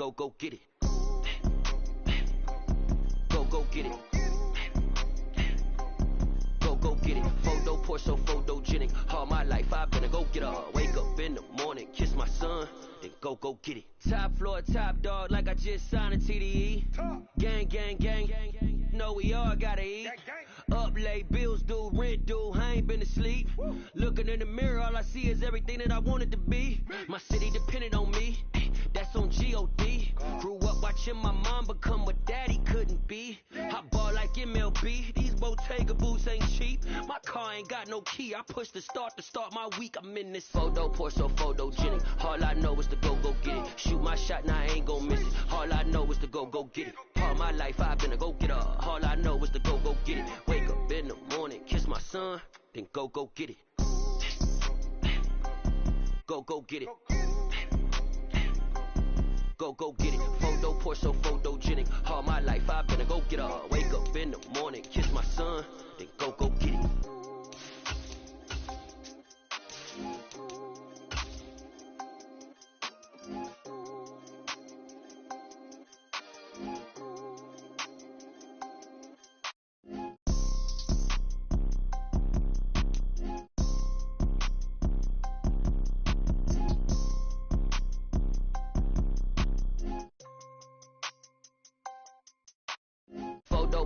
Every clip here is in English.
go get it. Go get it. Go get it. Photo pour so photogenic. All my life I've been a go getter. Wake up in the morning, kiss my son, then go get it. Top floor, top dog, like I just signed a TDE. Gang, gang, gang, gang, gang. No, we all gotta eat. Up late, bills due, rent due, I ain't been asleep. Looking in the mirror, all I see is everything that I wanted to be. My city depended on me, that's on G.O.D. Grew up watching my mom become what daddy couldn't be. I ball like MLB, these Bottega boots ain't cheap. My car ain't got no key, I push the start to start my week. I'm in this photo pour so photogenic. All I know is to go get it. Shoot my shot, now I ain't gon' miss it. All I know is to go get it. All my life I've been a go getter. All I know is to go get it. Wake up in the morning, kiss my son, then go get it. Go get it. Go get it. Photo pour so photogenic. All my life I've been a go getter. Wake up in the morning, kiss my son, then go get it.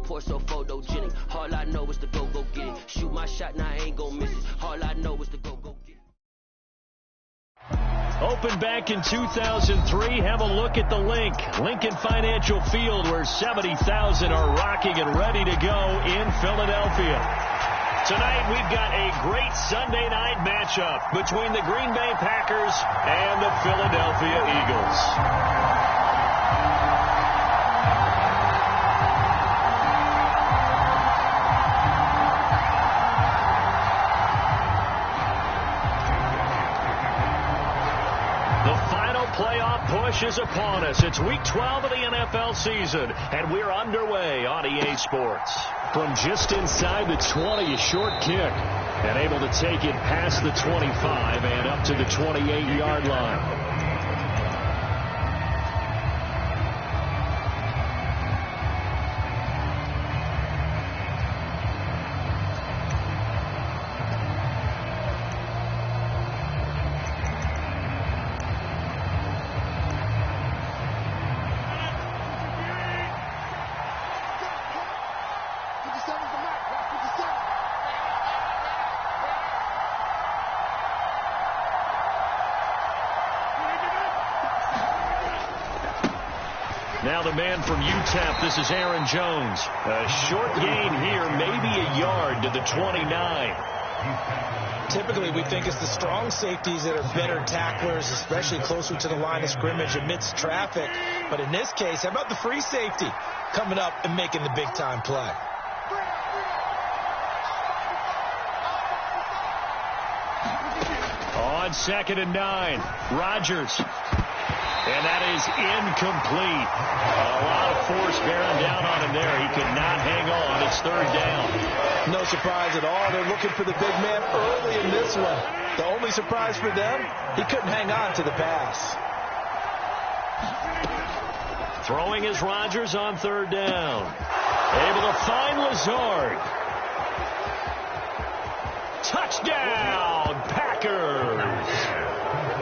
Pour so photogenic. All I know is to go get it. Shoot my shot, now I ain't gon' miss it. All I know is to go get it. Opened back in 2003. Have a look at the link. Lincoln Financial Field, where 70,000 are rocking and ready to go in Philadelphia. Tonight, we've got a great Sunday night matchup between the Green Bay Packers and the Philadelphia Eagles. Playoff push is upon us. It's week 12 of the NFL season, and we're underway on EA Sports. From just inside the 20, a short kick, and able to take it past the 25 and up to the 28-yard line. Now the man from UTEP, this is Aaron Jones. A short gain here, maybe a yard to the 29. Typically, we think it's the strong safeties that are better tacklers, especially closer to the line of scrimmage amidst traffic. But in this case, how about the free safety coming up and making the big-time play? On 2nd and 9, Rodgers. And that is incomplete. A lot of force bearing down on him there. He could not hang on. It's 3rd down. No surprise at all. They're looking for the big man early in this one. The only surprise for them, he couldn't hang on to the pass. Throwing is Rodgers on 3rd down. Able to find Lazard. Touchdown, Packers.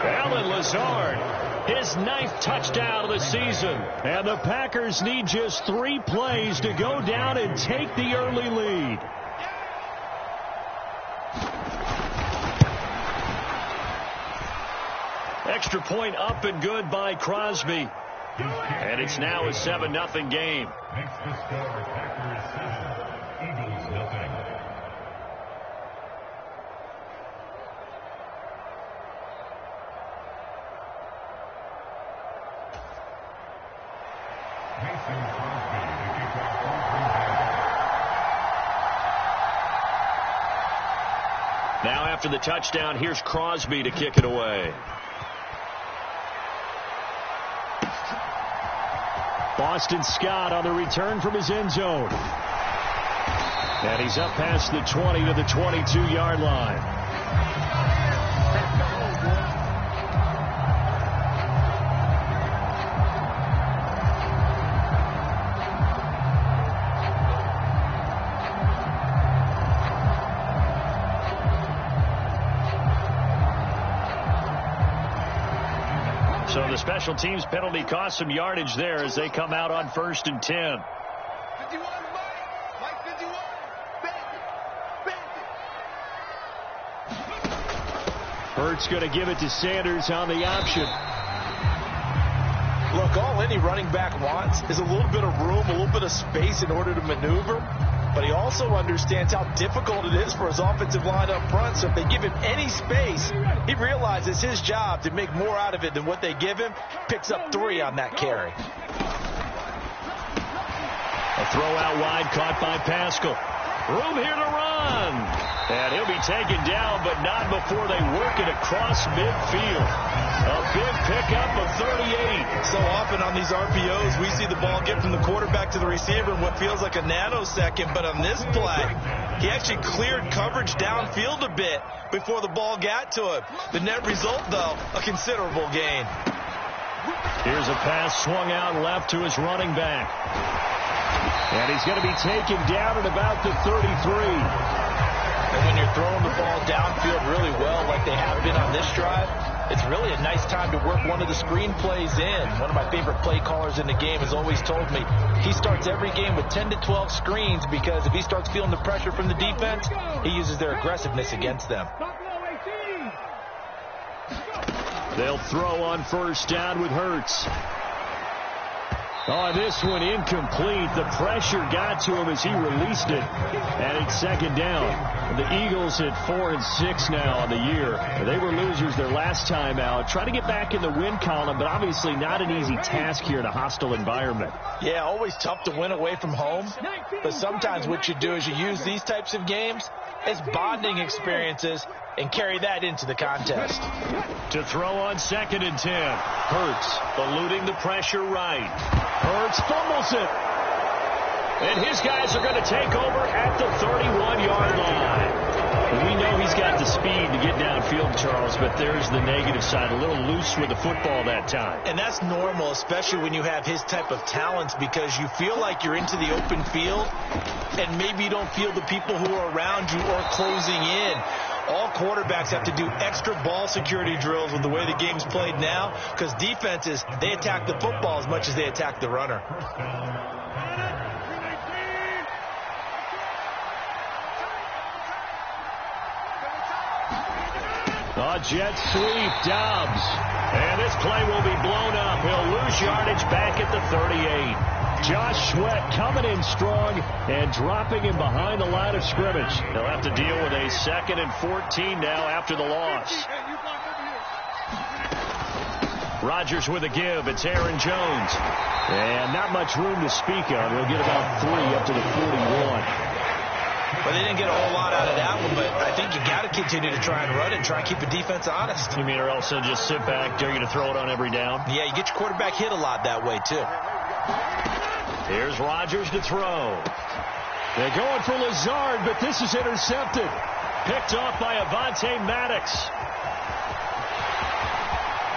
Alan Lazard. His 9th touchdown of the season. And the Packers need just 3 plays to go down and take the early lead. Extra point up and good by Crosby. And it's now a 7-0 game. Makes the score Packers 7, Eagles 0. Now after the touchdown, here's Crosby to kick it away. Boston Scott on the return from his end zone. And he's up past the 20 to the 22-yard line. So the special teams penalty cost some yardage there as they come out on 1st and 10. Hurts going to give it to Sanders on the option. Look, all any running back wants is a little bit of room, a little bit of space in order to maneuver. But he also understands how difficult it is for his offensive line up front. So if they give him any space, he realizes his job to make more out of it than what they give him. Picks up 3 on that carry. A throw out wide caught by Pascal. Room here to run. And he'll be taken down, but not before they work it across midfield. A big pickup of 38. So often on these RPOs, we see the ball get from the quarterback to the receiver in what feels like a nanosecond. But on this play, he actually cleared coverage downfield a bit before the ball got to him. The net result, though, a considerable gain. Here's a pass swung out left to his running back. And he's going to be taken down at about the 33. And when you're throwing the ball downfield really well like they have been on this drive, it's really a nice time to work one of the screen plays in. One of my favorite play callers in the game has always told me he starts every game with 10 to 12 screens because if he starts feeling the pressure from the defense, he uses their aggressiveness against them. They'll throw on 1st down with Hurts. Oh, this one incomplete. The pressure got to him as he released it. And it's 2nd down. The Eagles at 4-6 now on the year. They were losers their last time out. Try to get back in the win column, but obviously not an easy task here in a hostile environment. Yeah, always tough to win away from home. But sometimes what you do is you use these types of games as bonding experiences and carry that into the contest. To throw on 2nd and 10. Hurts eluding the pressure right. Hurts fumbles it. And his guys are going to take over at the 31-yard line. We know he's got the speed to get downfield, Charles, but there's the negative side. A little loose with the football that time. And that's normal, especially when you have his type of talents, because you feel like you're into the open field, and maybe you don't feel the people who are around you or closing in. All quarterbacks have to do extra ball security drills with the way the game's played now, because defenses, they attack the football as much as they attack the runner. A jet sweep, Dobbs. And this play will be blown up. He'll lose yardage back at the 38. Josh Sweat coming in strong and dropping him behind the line of scrimmage. They'll have to deal with a 2nd and 14 now after the loss. Rodgers with a give. It's Aaron Jones. And not much room to speak of. He'll get about 3 up to the 41. But they didn't get a whole lot out of that one, but I think you got to continue to try and run it and try and keep the defense honest. You mean or else they'll just sit back, dare you to throw it on every down? Yeah, you get your quarterback hit a lot that way, too. Here's Rodgers to throw. They're going for Lazard, but this is intercepted. Picked off by Avonte Maddox.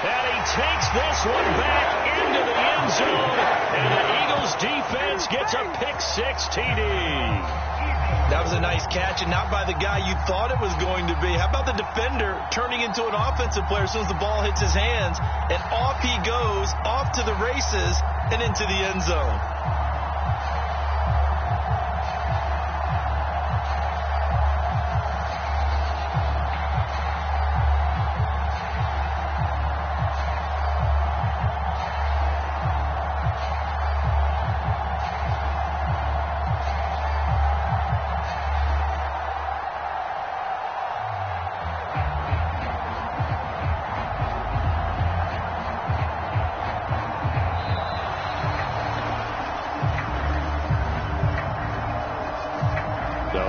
And he takes this one back into the end zone. And the Eagles defense gets a pick-6 TD. That was a nice catch, and not by the guy you thought it was going to be. How about the defender turning into an offensive player as soon as the ball hits his hands, and off he goes, off to the races, and into the end zone.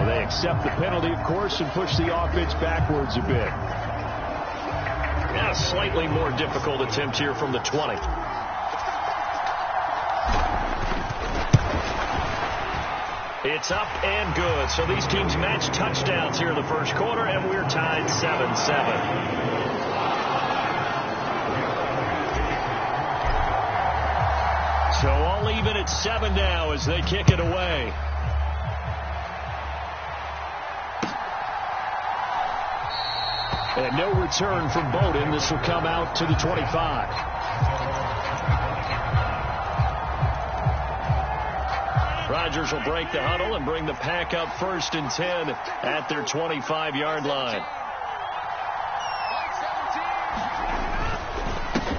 Accept the penalty, of course, and push the offense backwards a bit. Now, a slightly more difficult attempt here from the 20. It's up and good. So these teams match touchdowns here in the first quarter, and we're tied 7-7. So all even at 7 now as they kick it away. And no return from Bowden. This will come out to the 25. Rodgers will break the huddle and bring the pack up 1st and 10 at their 25-yard line.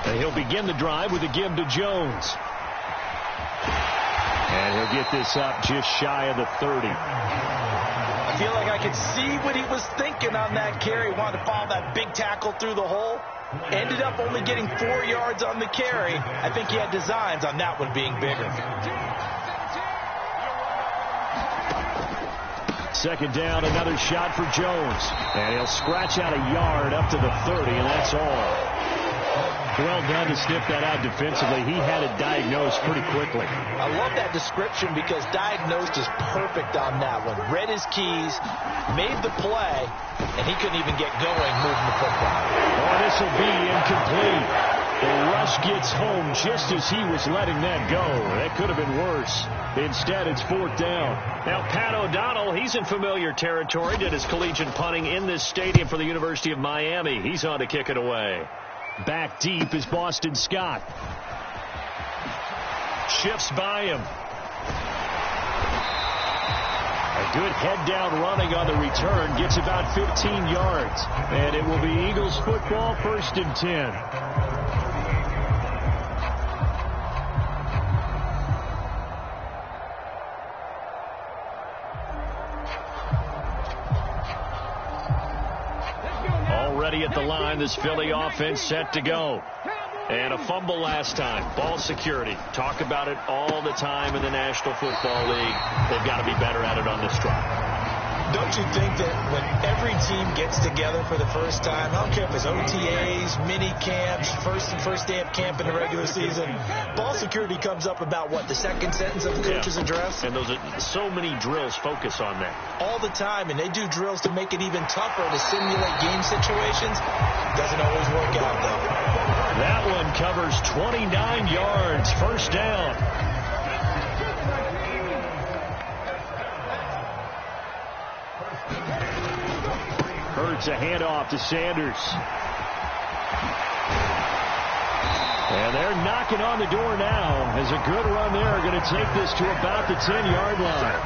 And he'll begin the drive with a give to Jones. And he'll get this up just shy of the 30. I feel like I could see what he was thinking on that carry. Wanted to follow that big tackle through the hole. Ended up only getting 4 yards on the carry. I think he had designs on that one being bigger. 2nd down, another shot for Jones. And he'll scratch out a yard up to the 30, and that's all. Well done to sniff that out defensively. He had it diagnosed pretty quickly. I love that description because diagnosed is perfect on that one. Read his keys, made the play, and he couldn't even get going moving the football. Oh, this will be incomplete. The rush gets home just as he was letting that go. That could have been worse. Instead, it's 4th down. Now, Pat O'Donnell, he's in familiar territory. Did his collegiate punting in this stadium for the University of Miami. He's on to kick it away. Back deep is Boston Scott. Shifts by him. A good head-down running on the return. Gets about 15 yards. And it will be Eagles football, 1st and 10. Already at the line, this Philly offense set to go. And a fumble last time. Ball security. Talk about it all the time in the National Football League. They've got to be better at it on this drive. Don't you think that when every team gets together for the first time, I don't care if it's OTAs, mini camps, first day of camp in the regular season, ball security comes up about, what, the 2nd sentence of the coach's address? And those are so many drills focus on that. All the time, and they do drills to make it even tougher to simulate game situations. Doesn't always work out, though. That one covers 29 yards, 1st down. Hurts a handoff to Sanders. And they're knocking on the door now. As a good run there, going to take this to about the 10-yard line.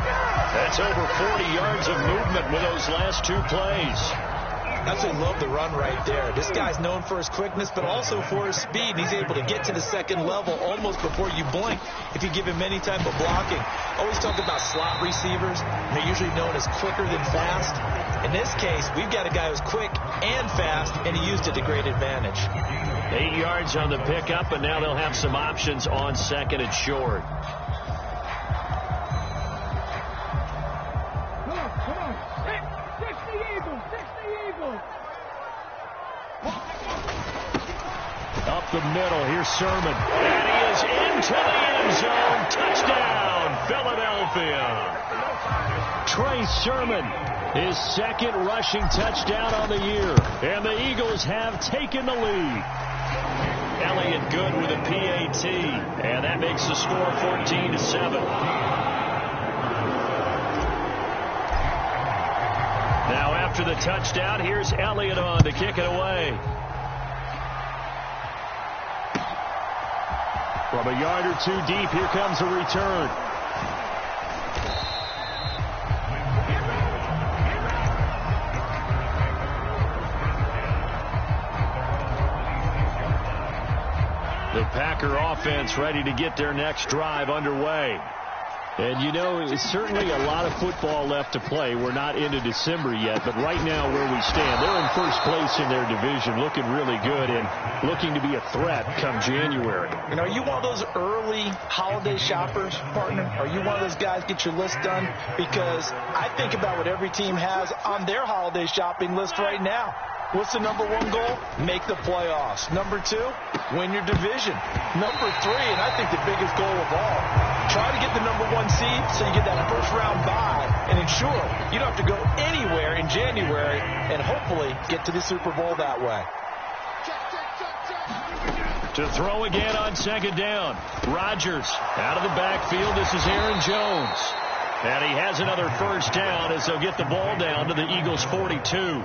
That's over 40 yards of movement with those last 2 plays. I absolutely love the run right there. This guy's known for his quickness, but also for his speed. He's able to get to the 2nd level almost before you blink if you give him any type of blocking. Always talk about slot receivers. They're usually known as quicker than fast. In this case, we've got a guy who's quick and fast, and he used it to great advantage. 8 yards on the pickup, and now they'll have some options on 2nd and short. Up the middle, here's Sermon. And he is into the end zone. Touchdown, Philadelphia. Trey Sermon, his 2nd rushing touchdown on the year. And the Eagles have taken the lead. Elliott good with a PAT. And that makes the score 14-7. Now after the touchdown, here's Elliott on to kick it away. From a yard or 2 deep, here comes a return. The Packer offense ready to get their next drive underway. And, you know, it's certainly a lot of football left to play. We're not into December yet, but right now where we stand, they're in 1st place in their division, looking really good and looking to be a threat come January. You know, are you one of those early holiday shoppers, partner? Are you one of those guys get your list done? Because I think about what every team has on their holiday shopping list right now. What's the number 1 goal? Make the playoffs. Number 2, win your division. Number 3, and I think the biggest goal of all, try to get the number 1 seed so you get that 1st round bye and ensure you don't have to go anywhere in January and hopefully get to the Super Bowl that way. To throw again on 2nd down. Rodgers out of the backfield. This is Aaron Jones. And he has another 1st down as they'll get the ball down to the Eagles' 42.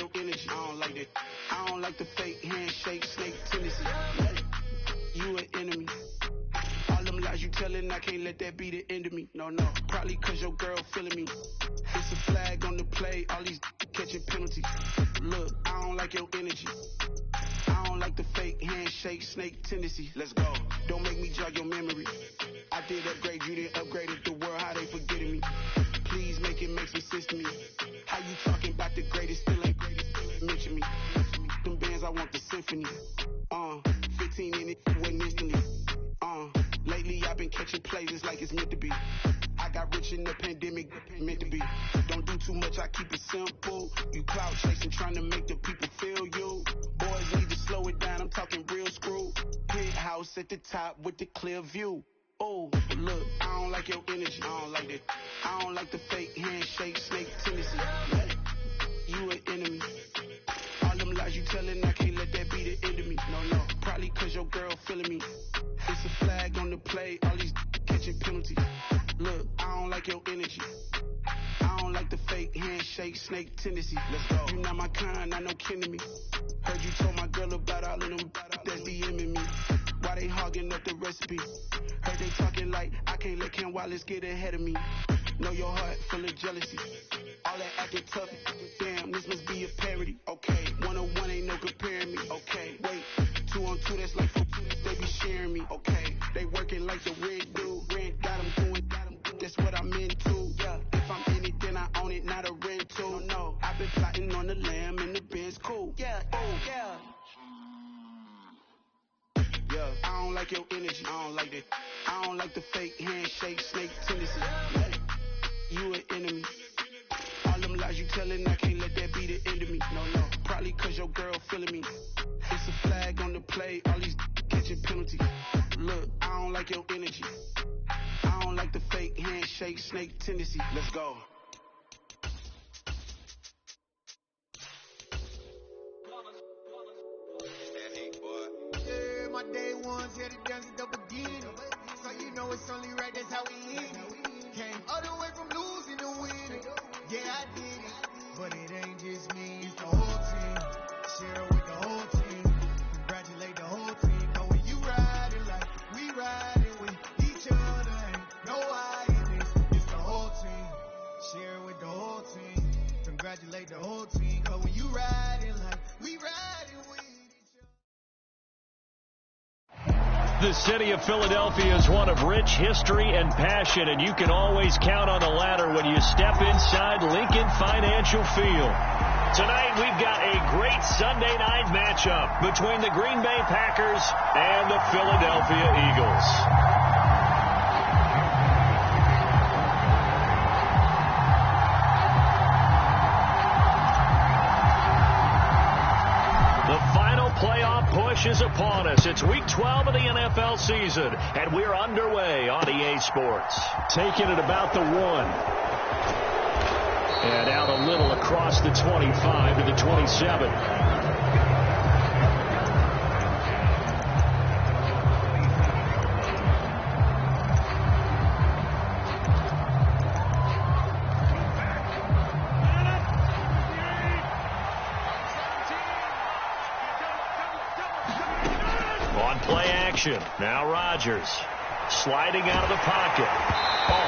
your energy. I don't like that. I don't like the fake handshake, snake tendency. You an enemy. All them lies you telling, I can't let that be the end of me. No, probably cause your girl feeling me. It's a flag on the play, all these catching penalties. Look, I don't like your energy. I don't like the fake handshake, snake tendency. Let's go. Don't make me jog your memory. I did upgrade, you didn't upgrade it. The world, how they forgetting me. Please make it make some sense to me. How you talking about the greatest, still ain't mention me. Them bands, I want the symphony. 15 in it, wasn't instantly. Lately I've been catching plays, it's like it's meant to be. I got rich in the pandemic, meant to be. Don't do too much, I keep it simple. You clout chasing, trying to make the people feel you. Boys need to slow it down, I'm talking real screw. Penthouse at the top with the clear view. Oh, look, I don't like your energy. I don't like that. I don't like the fake handshake, snake tendency. You an enemy. All them lies you telling, I can't let that be the end of me. No, probably cause your girl feeling me. It's a flag on the play, all these catching penalties. Look, I don't like your energy. I don't like the fake handshake, snake tendency. Let's go. You not my kind, not no kin to me. Heard you told my girl about all of them that's DMing me. Why they hogging up the recipe? Heard they talking like I can't let Ken Wallace get ahead of me. Know your heart full of jealousy. All that acting tough, damn, this must be a parody. Okay, 101 ain't no comparing me. Okay, wait, 2 on 2, that's like 4, they be sharing me. Okay, they working like the rent do. Rent got them going, that's what I'm into. Yeah, if I'm in it, then I own it, not a rental. No, I've been plotting on the lamb and the Benz cool. Yeah, yeah. I don't like your energy. I don't like that. I don't like the fake handshake, snake tendency. You an enemy. All them lies you telling, I can't let that be the end of me. No, probably cause your girl feeling me. It's a flag on the play, all these catching penalties. Look, I don't like your energy. I don't like the fake handshake, snake tendency. Let's go. My day ones here to dance at the beginning. So you know it's only right, that's how we hit it. Came all the way from losing to winning. Yeah, I did it. But it ain't just me, it's the whole team. Share it with the whole team. Congratulate the whole team. But when you riding like we riding with each other, ain't no hiding this. It's the whole team. Share it with the whole team. Congratulate the whole team. But when you riding like we riding with The city of Philadelphia is one of rich history and passion, and you can always count on the ladder when you step inside Lincoln Financial Field. Tonight, we've got a great Sunday night matchup between the Green Bay Packers and the Philadelphia Eagles. Playoff push is upon us. It's week 12 of the NFL season, and we're underway on EA Sports. Taking it about the 1. And out a little across the 25 to the 27. Now Rodgers sliding out of the pocket.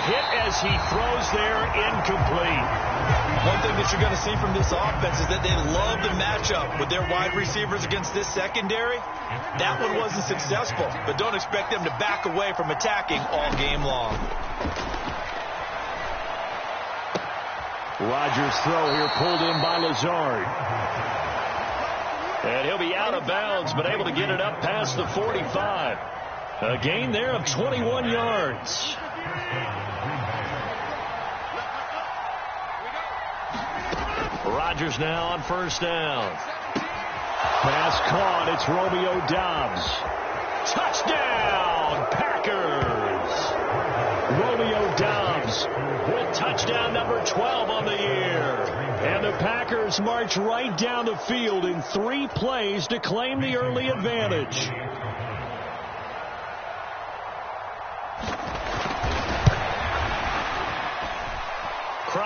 Hit as he throws there, incomplete. One thing that you're going to see from this offense is that they love to match up with their wide receivers against this secondary. That one wasn't successful, but don't expect them to back away from attacking all game long. Rodgers' throw here pulled in by Lazard. And he'll be out of bounds, but able to get it up past the 45. A gain there of 21 yards. Rodgers now on first down. Pass caught. It's Romeo Doubs. Touchdown, Packers. Romeo Doubs with touchdown number 12 on the year. And the Packers march right down the field in 3 plays to claim the early advantage.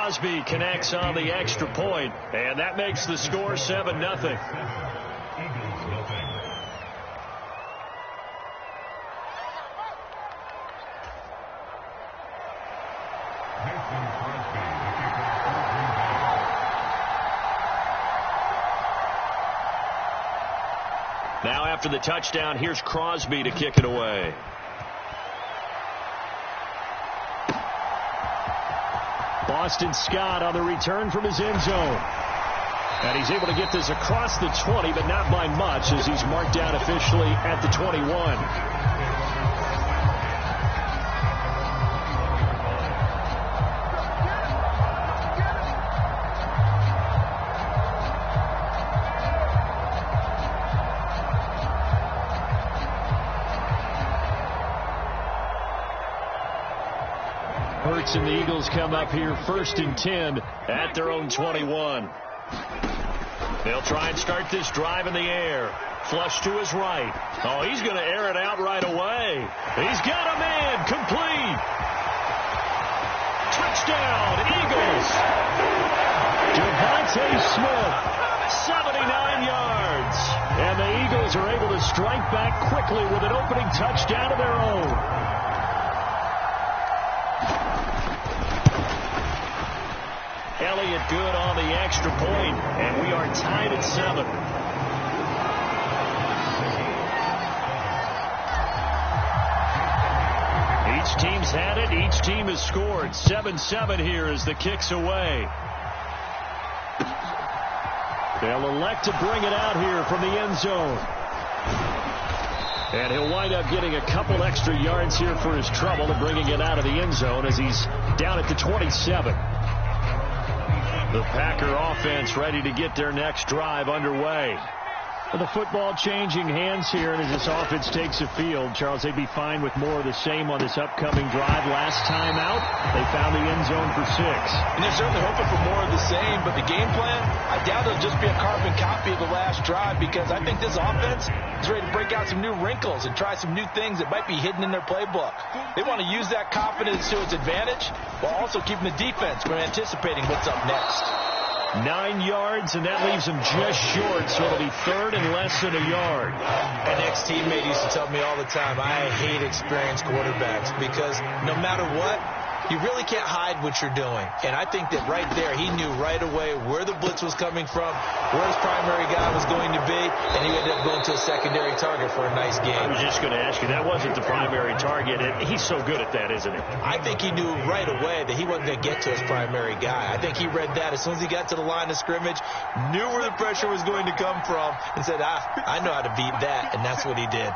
Crosby connects on the extra point, and that makes the score 7-0. Now after the touchdown, here's Crosby to kick it away. Boston Scott on the return from his end zone. And he's able to get this across the 20, but not by much, as he's marked down officially at the 21. And the Eagles come up here 1st and 10 at their own 21. They'll try and start this drive in the air. Flush to his right. Oh, he's going to air it out right away. He's got a man. Complete. Touchdown, Eagles. Devontae Smith, 79 yards. And the Eagles are able to strike back quickly with an opening touchdown of their own. Elliott good on the extra point, and we are tied at 7. Each team's had it. Each team has scored. 7-7 here as the kick's away. They'll elect to bring it out here from the end zone. And he'll wind up getting a couple extra yards here for his trouble and bringing it out of the end zone as he's down at the 27. The Packer offense ready to get their next drive underway. With the football changing hands here, and as this offense takes the field, Charles, they'd be fine with more of the same on this upcoming drive. Last time out, they found the end zone for 6. And they're certainly hoping for more of the same, but the game plan, I doubt it'll just be a carbon copy of the last drive, because I think this offense is ready to break out some new wrinkles and try some new things that might be hidden in their playbook. They want to use that confidence to its advantage, while also keeping the defense from anticipating what's up next. 9 yards, and that leaves him just short, so it'll be 3rd and less than a yard. An ex-teammate used to tell me all the time, I hate experienced quarterbacks, because no matter what, you really can't hide what you're doing. And I think that right there, he knew right away where the blitz was coming from, where his primary guy was going to be, and he ended up going to a secondary target for a nice game. I was just going to ask you, that wasn't the primary target. He's so good at that, isn't he? I think he knew right away that he wasn't going to get to his primary guy. I think he read that as soon as he got to the line of scrimmage, knew where the pressure was going to come from, and said, I know how to beat that, and that's what he did.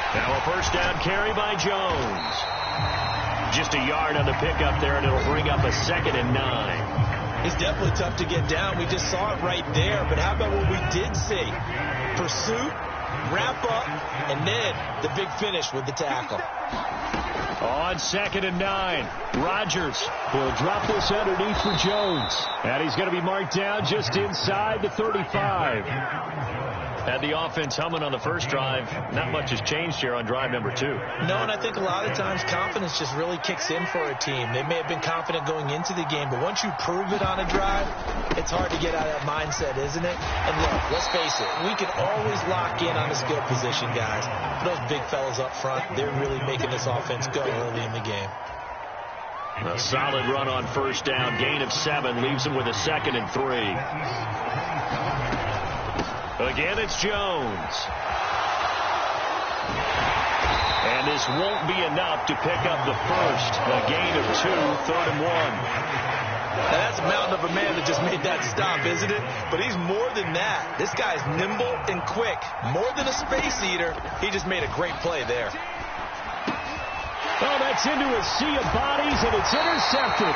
Now a first down carry by Jones. Just a yard on the pickup there, and it'll bring up a 2nd and 9. It's definitely tough to get down. We just saw it right there. But how about what we did see? Pursuit, wrap up, and then the big finish with the tackle. On 2nd and 9, Rodgers will drop this underneath for Jones. And he's going to be marked down just inside the 35. Had the offense humming on the first drive. Not much has changed here on drive number 2. No, and I think a lot of times confidence just really kicks in for a team. They may have been confident going into the game, but once you prove it on a drive, it's hard to get out of that mindset, isn't it? And look, let's face it, we can always lock in on the skill position, guys. Those big fellas up front, they're really making this offense go early in the game. A solid run on first down. Gain of 7 leaves him with a 2nd and 3. Again, it's Jones. And this won't be enough to pick up the first. A gain of 2, 3rd and 1. Now, that's a mountain of a man that just made that stop, isn't it? But he's more than that. This guy's nimble and quick. More than a space eater. He just made a great play there. Oh, that's into a sea of bodies, and it's intercepted.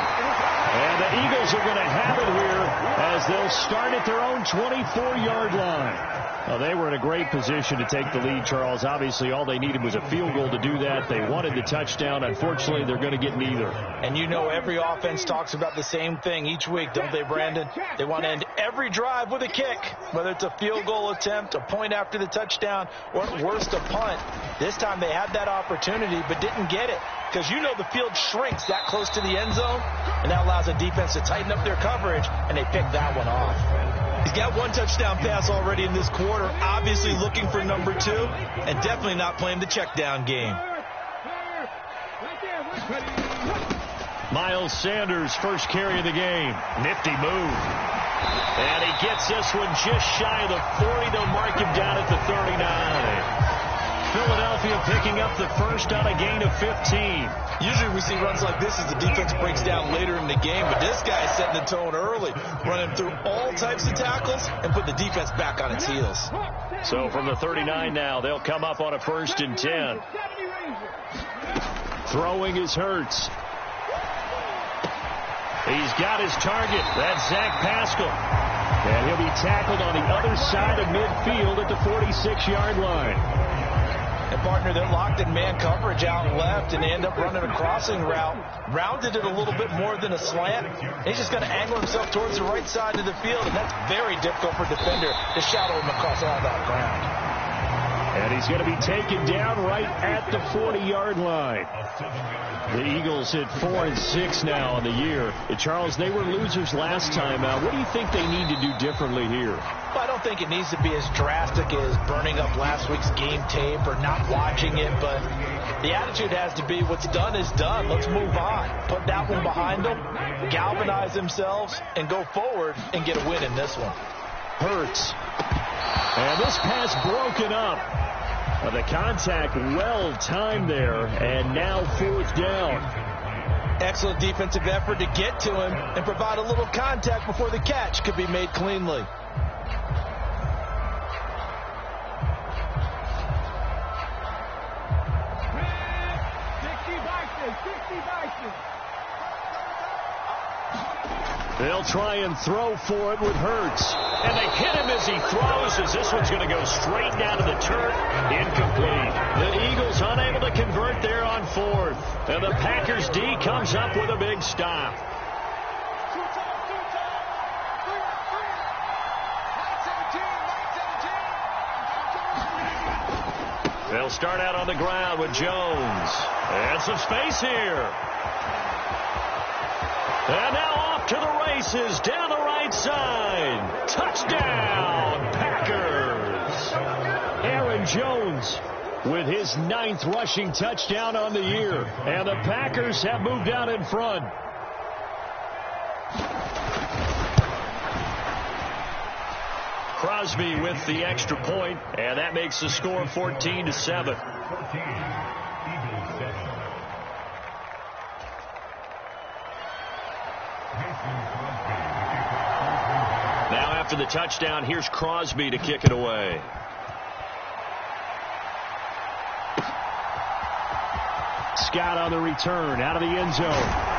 And the Eagles are going to have it here as they'll start at their own 24-yard line. Well, they were in a great position to take the lead, Charles. Obviously, all they needed was a field goal to do that. They wanted the touchdown. Unfortunately, they're going to get neither. And you know every offense talks about the same thing each week, don't they, Brandon? They want to end every drive with a kick, whether it's a field goal attempt, a point after the touchdown, or at worst, a punt. This time they had that opportunity but didn't get it. it, because you know the field shrinks that close to the end zone, and that allows the defense to tighten up their coverage, and they pick that one off. He's got one touchdown pass already in this quarter, obviously looking for number 2, and definitely not playing the check down game. Miles Sanders, first carry of the game. Nifty move. And he gets this one just shy of the 40. They'll mark him down at the 39. Philadelphia picking up the first on a gain of 15. Usually we see runs like this as the defense breaks down later in the game, but this guy is setting the tone early, running through all types of tackles and put the defense back on its heels. So from the 39 now, they'll come up on a 1st and 10. Throwing is Hurts. He's got his target. That's Zach Pascal. And he'll be tackled on the other side of midfield at the 46-yard line. And, partner, they're locked in man coverage out left, and they end up running a crossing route. Rounded it a little bit more than a slant. He's just going to angle himself towards the right side of the field, and that's very difficult for a defender to shadow him across all that ground. And he's going to be taken down right at the 40-yard line. The Eagles at 4-6 now on the year. Charles, they were losers last time out. What do you think they need to do differently here? Well, I don't think it needs to be as drastic as burning up last week's game tape or not watching it, but the attitude has to be what's done is done. Let's move on. Put that one behind them, galvanize themselves, and go forward and get a win in this one. Hurts. And this pass broken up. The contact well timed there, and now 4th down. Excellent defensive effort to get to him and provide a little contact before the catch could be made cleanly. They'll try and throw for it with Hurts. And they hit him as he throws, as this one's going to go straight down to the turf. Incomplete. The Eagles unable to convert there on 4th. And the Packers D comes up with a big stop. They'll start out on the ground with Jones. And some space here. And now off to the races down the right side. Touchdown, Packers. Aaron Jones with his 9th rushing touchdown on the year. And the Packers have moved out in front. Crosby with the extra point, and that makes the score 14-7. Now after the touchdown, here's Crosby to kick it away. Scott on the return out of the end zone.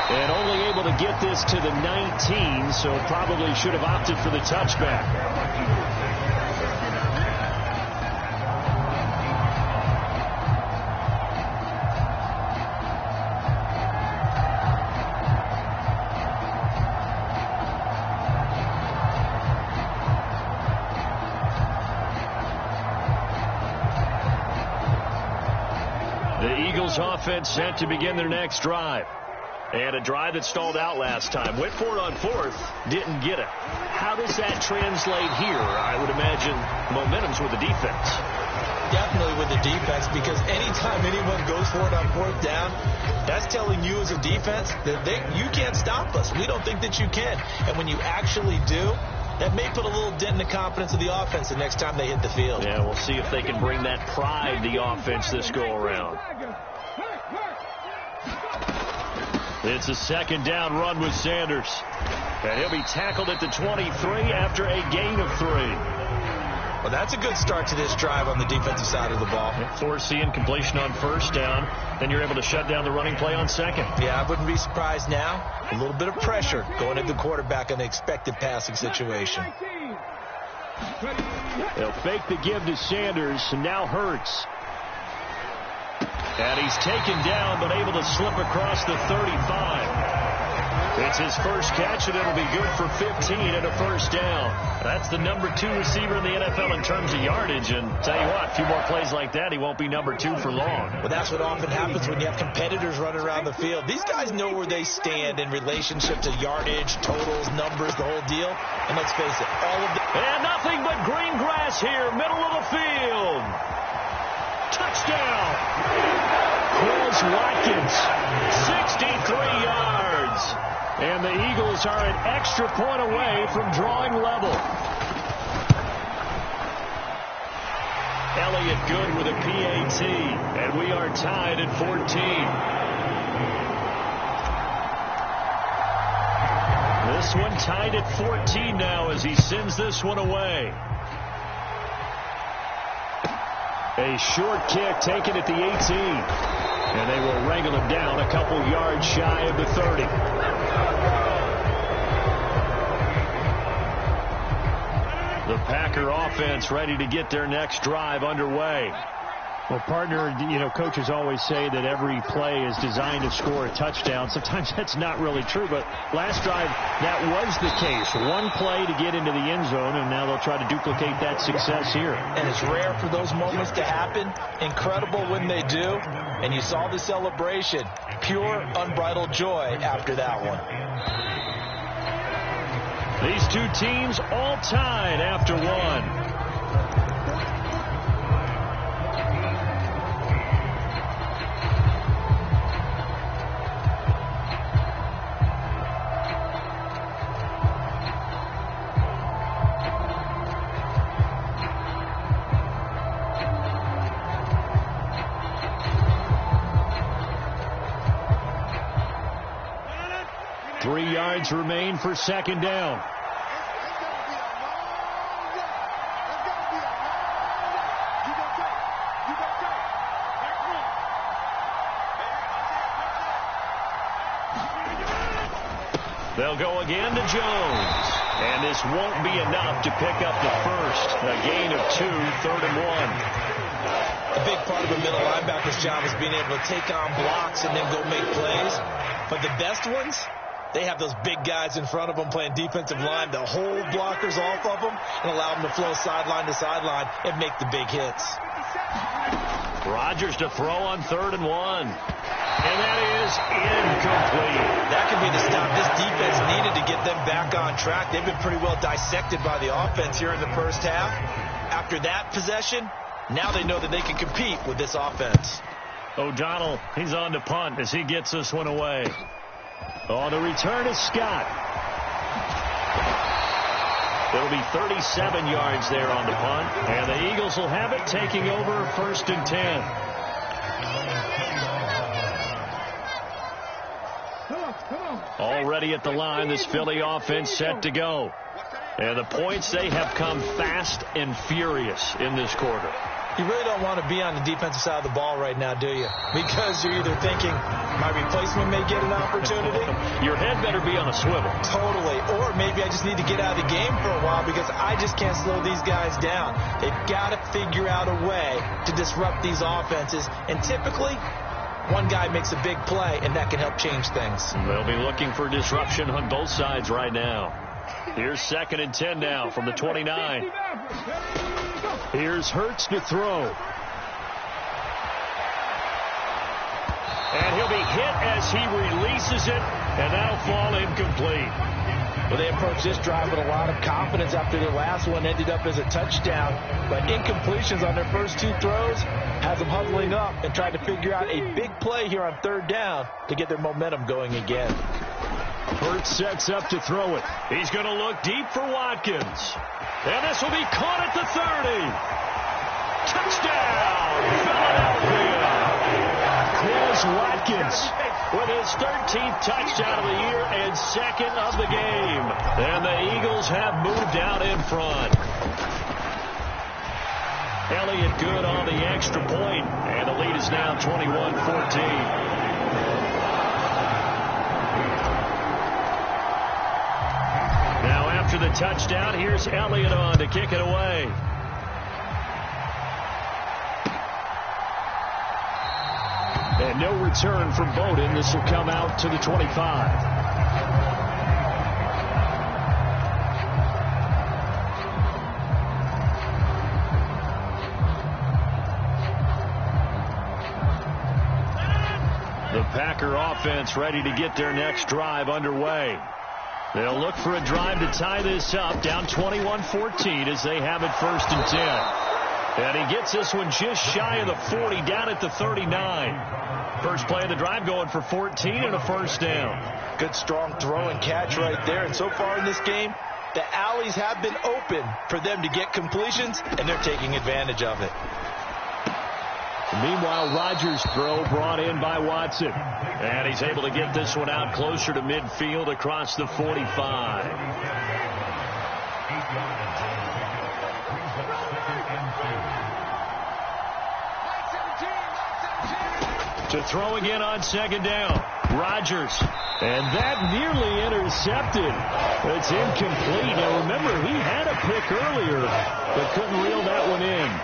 And only able to get this to the 19, so probably should have opted for the touchback. The Eagles offense set to begin their next drive. And a drive that stalled out last time. Went for it on 4th, didn't get it. How does that translate here? I would imagine momentum's with the defense. Definitely with the defense, because anytime anyone goes for it on 4th down, that's telling you as a defense that you can't stop us. We don't think that you can. And when you actually do, that may put a little dent in the confidence of the offense the next time they hit the field. Yeah, we'll see if they can bring that pride to the offense this go around. It's a 2nd down run with Sanders. And he'll be tackled at the 23 after a gain of 3. Well, that's a good start to this drive on the defensive side of the ball. Forcing completion on 1st down. Then you're able to shut down the running play on 2nd. Yeah, I wouldn't be surprised now. A little bit of pressure going at the quarterback in the expected passing situation. They'll fake the give to Sanders, and now Hurts. And he's taken down, but able to slip across the 35. It's his first catch, and it'll be good for 15 and a first down. That's the number 2 receiver in the NFL in terms of yardage. And tell you what, a few more plays like that, he won't be number 2 for long. Well, that's what often happens when you have competitors running around the field. These guys know where they stand in relationship to yardage, totals, numbers, the whole deal. And let's face it, all of the... And nothing but green grass here, middle of the field. Touchdown. Quez Watkins, 63 yards. And the Eagles are an extra point away from drawing level. Elliott good with a PAT, and we are tied at 14. This one tied at 14 now as he sends this one away. A short kick taken at the 18. And they will wrangle him down a couple yards shy of the 30. The Packer offense ready to get their next drive underway. Well, partner, coaches always say that every play is designed to score a touchdown. Sometimes that's not really true, but last drive, that was the case. One play to get into the end zone, and now they'll try to duplicate that success here. And it's rare for those moments to happen. Incredible when they do. And you saw the celebration. Pure, unbridled joy after that one. These two teams all tied after one. 3 yards remain for second down. They'll go again to Jones. And this won't be enough to pick up the first. A gain of 2, 3rd and 1. A big part of a middle linebacker's job is being able to take on blocks and then go make plays. But the best ones, they have those big guys in front of them playing defensive line to hold blockers off of them and allow them to flow sideline to sideline and make the big hits. Rodgers to throw on 3rd and 1. And that is incomplete. That could be the stop this defense needed to get them back on track. They've been pretty well dissected by the offense here in the first half. After that possession, now they know that they can compete with this offense. O'Donnell, he's on to punt as he gets this one away. On the return is Scott. It'll be 37 yards there on the punt. And the Eagles will have it, taking over 1st and 10. Already at the line, this Philly offense set to go. And the points, they have come fast and furious in this quarter. You really don't want to be on the defensive side of the ball right now, do you? Because you're either thinking, my replacement may get an opportunity. Your head better be on a swivel. Totally. Or maybe I just need to get out of the game for a while because I just can't slow these guys down. They've got to figure out a way to disrupt these offenses. And typically, one guy makes a big play, and that can help change things. They'll be looking for disruption on both sides right now. Here's 2nd and 10 now from the 29. Here's Hurts to throw. And he'll be hit as he releases it, and that'll fall incomplete. Well, they approached this drive with a lot of confidence after their last one ended up as a touchdown. But incompletions on their first 2 throws has them huddling up and trying to figure out a big play here on 3rd down to get their momentum going again. Hurts sets up to throw it. He's going to look deep for Watkins. And this will be caught at the 30. Touchdown, Philadelphia. Quez Watkins with his 13th touchdown of the year and 2nd of the game. And the Eagles have moved out in front. Elliott good on the extra point, and the lead is now 21-14. After the touchdown, here's Elliott on to kick it away. And no return from Bowden. This will come out to the 25. Packer offense ready to get their next drive underway. They'll look for a drive to tie this up, down 21-14 as they have it 1st and 10. And he gets this one just shy of the 40, down at the 39. First play of the drive going for 14 and a first down. Good strong throw and catch right there. And so far in this game, the alleys have been open for them to get completions, and they're taking advantage of it. Meanwhile, Rodgers' throw brought in by Watson. And he's able to get this one out closer to midfield across the 45. To throw again on 2nd down. Rodgers. And that nearly intercepted. It's incomplete. Now remember, he had a pick earlier, but couldn't reel that one in.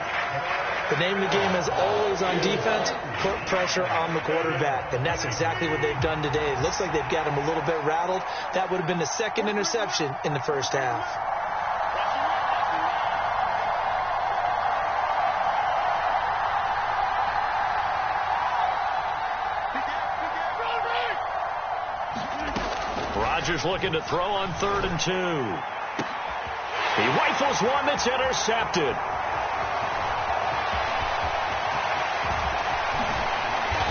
The name of the game is always on defense, put pressure on the quarterback. And that's exactly what they've done today. It looks like they've got him a little bit rattled. That would have been the 2nd interception in the first half. Rodgers looking to throw on 3rd and 2. He rifles one that's intercepted.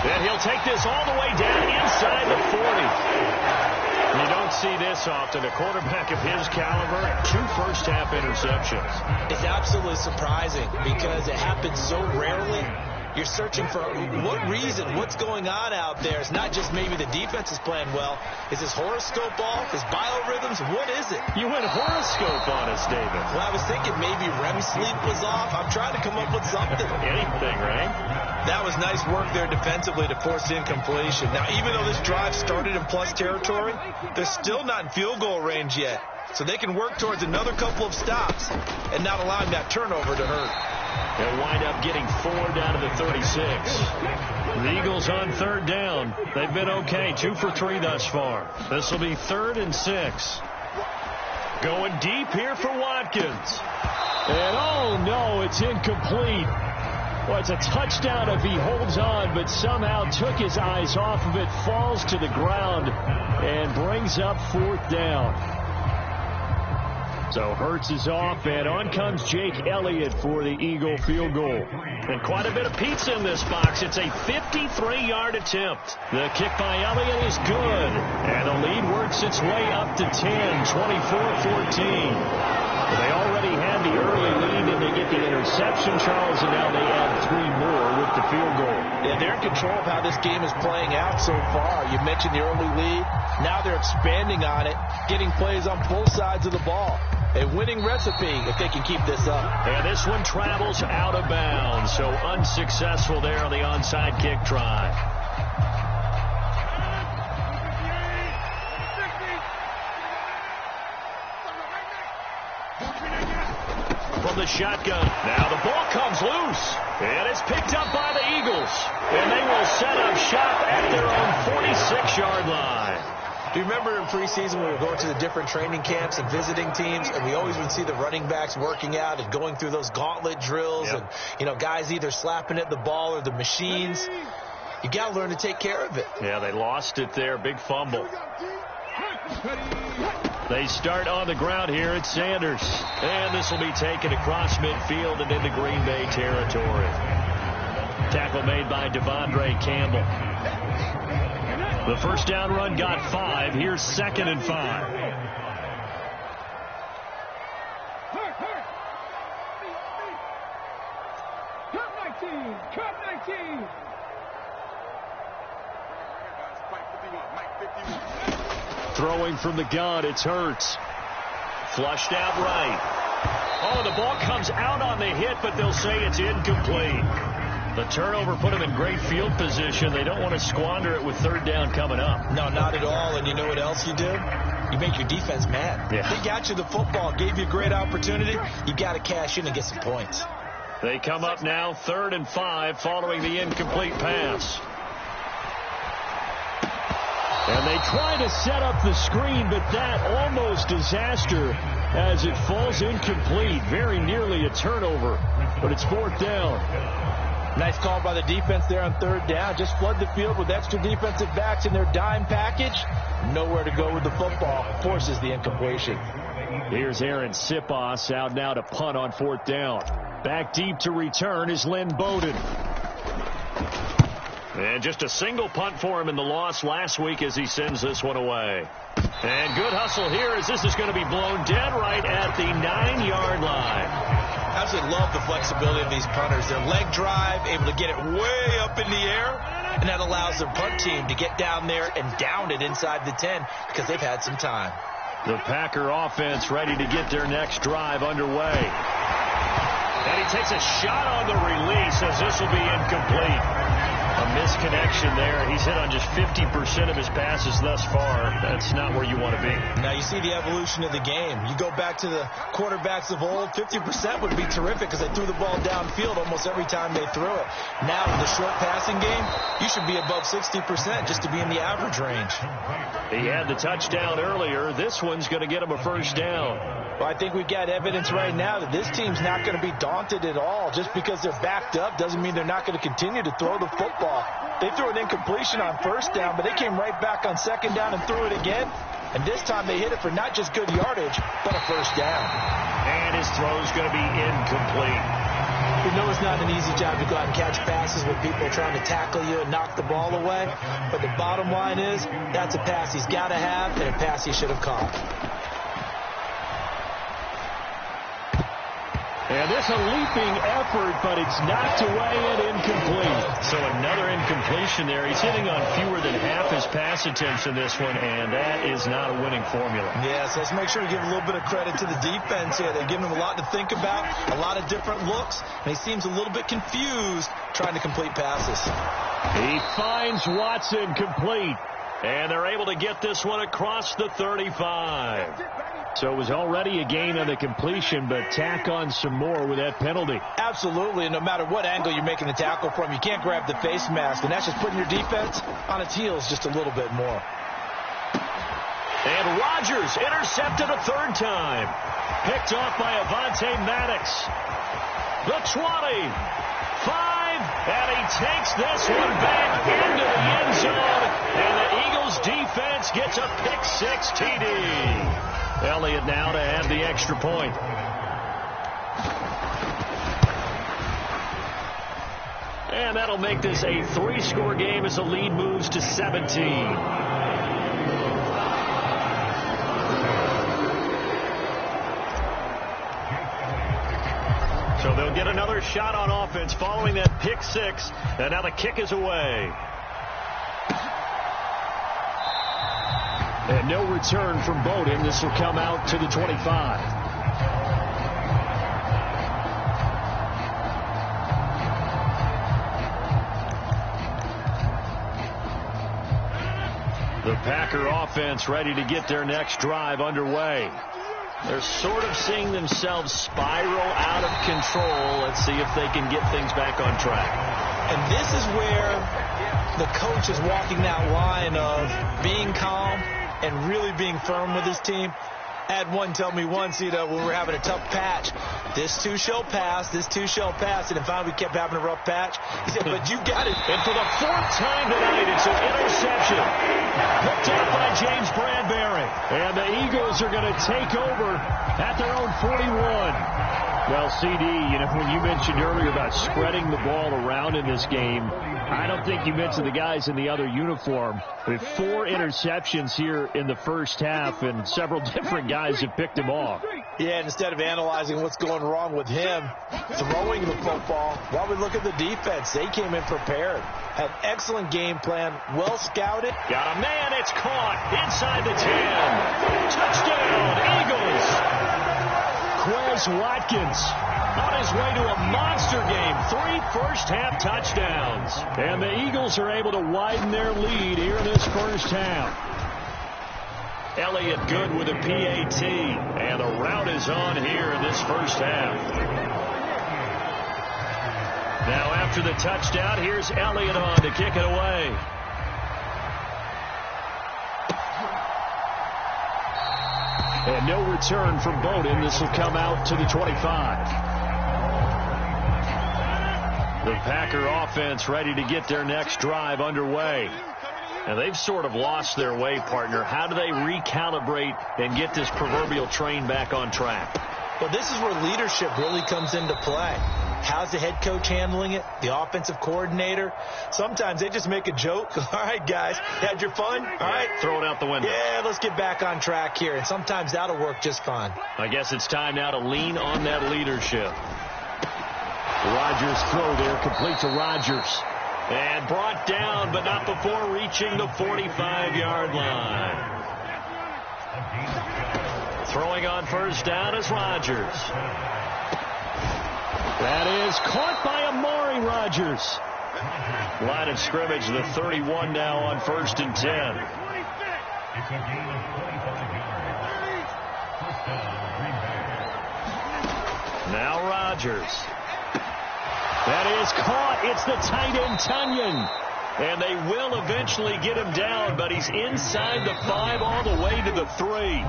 And he'll take this all the way down inside the 40. You don't see this often. A quarterback of his caliber, 2 first-half interceptions. It's absolutely surprising because it happens so rarely. You're searching for what reason, what's going on out there. It's not just maybe the defense is playing well. Is his horoscope off? His biorhythms? What is it? You went horoscope on us, David. Well, I was thinking maybe REM sleep was off. I'm trying to come up with something. Anything, right? That was nice work there defensively to force incompletion. Now, even though this drive started in plus territory, they're still not in field goal range yet. So they can work towards another couple of stops and not allowing that turnover to hurt. They'll wind up getting 4 down to the 36. The Eagles on 3rd down. They've been okay, 2 for 3 thus far. This will be 3rd and 6. Going deep here for Watkins. And oh no, it's incomplete. Well, it's a touchdown if he holds on, but somehow took his eyes off of it, falls to the ground, and brings up 4th down. So Hurts is off, and on comes Jake Elliott for the Eagle field goal. And quite a bit of pizza in this box. It's a 53-yard attempt. The kick by Elliott is good, and the lead works its way up to 10, 24-14. They already had the early lead, and they get the interception, Charles, and now they add 3 more with the field goal. Yeah, they're in control of how this game is playing out so far. You mentioned the early lead. Now they're expanding on it, getting plays on both sides of the ball. A winning recipe if they can keep this up. And this one travels out of bounds, so unsuccessful there on the onside kick try. From the shotgun. Now the ball comes loose. And it's picked up by the Eagles. And they will set up shop at their own 46-yard line. Do you remember in preseason when we were going to the different training camps and visiting teams, and we always would see the running backs working out and going through those gauntlet drills, and, you know, guys either slapping at the ball or the machines. You got to learn to take care of it. Yeah, they lost it there. Big fumble. They start on the ground here at Sanders. And this will be taken across midfield and into Green Bay territory. Tackle made by Devondre Campbell. The first down run got 5. Here's 2nd and 5. Cut 19. Throwing from the gun, it's Hurts. Flushed out right. Oh, the ball comes out on the hit, but they'll say it's incomplete. The turnover put them in great field position. They don't want to squander it with 3rd down coming up. No, not at all. And you know what else you did? You make your defense mad. Yeah. They got you the football, gave you a great opportunity. You got to cash in and get some points. They come up now 3rd and 5 following the incomplete pass. And they try to set up the screen, but that almost disaster as it falls incomplete. Very nearly a turnover, but it's 4th down. Nice call by the defense there on third down. Just flood the field with extra defensive backs in their dime package. Nowhere to go with the football. Forces the incompletion. Here's Aaron Sipos out now to punt on fourth down. Back deep to return is Lynn Bowden. And just a single punt for him in the loss last week as he sends this one away. And good hustle here as this is going to be blown dead right at the 9-yard line. Absolutely love the flexibility of these punters. Their leg drive, able to get it way up in the air, and that allows their punt team to get down there and down it inside the 10 because they've had some time. The Packer offense ready to get their next drive underway. And he takes a shot on the release as this will be incomplete. A misconnection there. He's hit on just 50% of his passes thus far. That's not where you want to be. Now you see the evolution of the game. You go back to the quarterbacks of old, 50% would be terrific because they threw the ball downfield almost every time they threw it. Now in the short passing game, you should be above 60% just to be in the average range. He had the touchdown earlier. This one's going to get him a first down. Well, I think we've got evidence right now that this team's not going to be daunted at all. Just because they're backed up doesn't mean they're not going to continue to throw the football. They threw an incompletion on first down, but they came right back on second down and threw it again. And this time they hit it for not just good yardage, but a first down. And his throw's going to be incomplete. We know it's not an easy job to go out and catch passes with people trying to tackle you and knock the ball away. But the bottom line is, that's a pass he's got to have and a pass he should have caught. And this a leaping effort, but it's knocked away and incomplete. So another incompletion there. He's hitting on fewer than half his pass attempts in this one, and that is not a winning formula. Yes, let's make sure we give a little bit of credit to the defense here. They're giving him a lot to think about, a lot of different looks, and he seems a little bit confused trying to complete passes. He finds Watson complete, and they're able to get this one across the 35. So it was already a gain on the completion, but tack on some more with that penalty. Absolutely, and no matter what angle you're making the tackle from, you can't grab the face mask, and that's just putting your defense on its heels just a little bit more. And Rodgers intercepted a third time. Picked off by Avonte Maddox. The 20, 5, and he takes this one back into the end zone, and the Eagles defense gets a pick-6 TD. Elliott now to have the extra point. And that'll make this a 3-score game as the lead moves to 17. So they'll get another shot on offense following that pick-6, and now the kick is away. And no return from Bowden. This will come out to the 25. The Packer offense ready to get their next drive underway. They're sort of seeing themselves spiral out of control. Let's see if they can get things back on track. And this is where the coach is walking that line of being calm and really being firm with his team. I had one tell me once, when we were having a tough patch, this too shall pass, this too shall pass, and then finally we kept having a rough patch. He said, but you got it. And for the 4th time tonight, it's an interception. Picked up by James Bradbury. And the Eagles are going to take over at their own 41. Well, CD, when you mentioned earlier about spreading the ball around in this game, I don't think you mentioned the guys in the other uniform. With 4 interceptions here in the first half, and several different guys have picked him off. Yeah, and instead of analyzing what's going wrong with him throwing the football, while we look at the defense, they came in prepared. Had an excellent game plan, well scouted. Got a man, it's caught inside the 10. Touchdown, Eagles. Quez Watkins on his way to a monster game. 3 first-half touchdowns. And the Eagles are able to widen their lead here in this first half. Elliott good with a PAT. And the route is on here in this first half. Now after the touchdown, here's Elliott on to kick it away. And no return from Bowden. This will come out to the 25. The Packer offense ready to get their next drive underway. And they've sort of lost their way, partner. How do they recalibrate and get this proverbial train back on track? Well, this is where leadership really comes into play. How's the head coach handling it? The offensive coordinator? Sometimes they just make a joke. All right, guys, had your fun? All right. Throw it out the window. Yeah, let's get back on track here. And sometimes that'll work just fine. I guess it's time now to lean on that leadership. Rodgers throw there, complete to Rodgers. And brought down, but not before reaching the 45-yard line. Throwing on first down is Rodgers. That is caught by Amari Rodgers. Line of scrimmage, the 31 now on 1st and 10. It's a gain of 25 yards. First down, Green Bay. Now Rodgers. That is caught. It's the tight end, Tunyon. And they will eventually get him down, but he's inside the 5 all the way to the 3.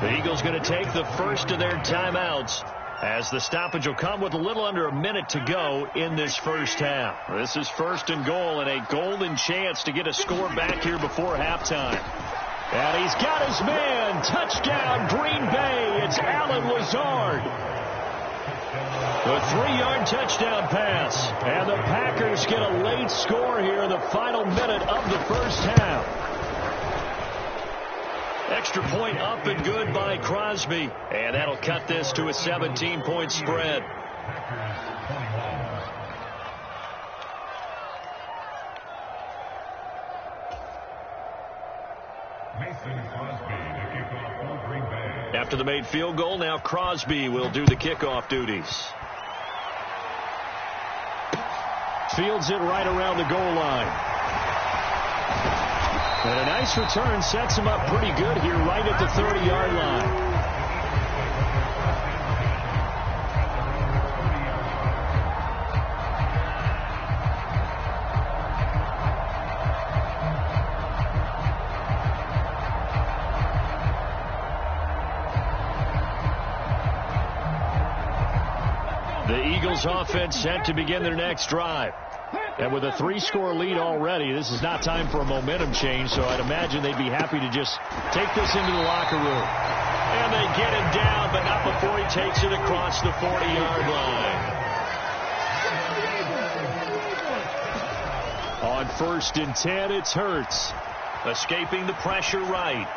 The Eagles going to take the first of their timeouts as the stoppage will come with a little under a minute to go in this first half. This is 1st and goal and a golden chance to get a score back here before halftime. And he's got his man. Touchdown, Green Bay. It's Allen Lazard. The 3-yard touchdown pass. And the Packers get a late score here in the final minute of the first half. Extra point up and good by Crosby. And that'll cut this to a 17-point spread. After the made field goal, now Crosby will do the kickoff duties. Fields it right around the goal line. And a nice return sets him up pretty good here right at the 30-yard line. The Eagles offense set to begin their next drive. And with a 3-score lead already, this is not time for a momentum change, so I'd imagine they'd be happy to just take this into the locker room. And they get him down, but not before he takes it across the 40-yard line. On 1st and 10, it's Hurts. Escaping the pressure right.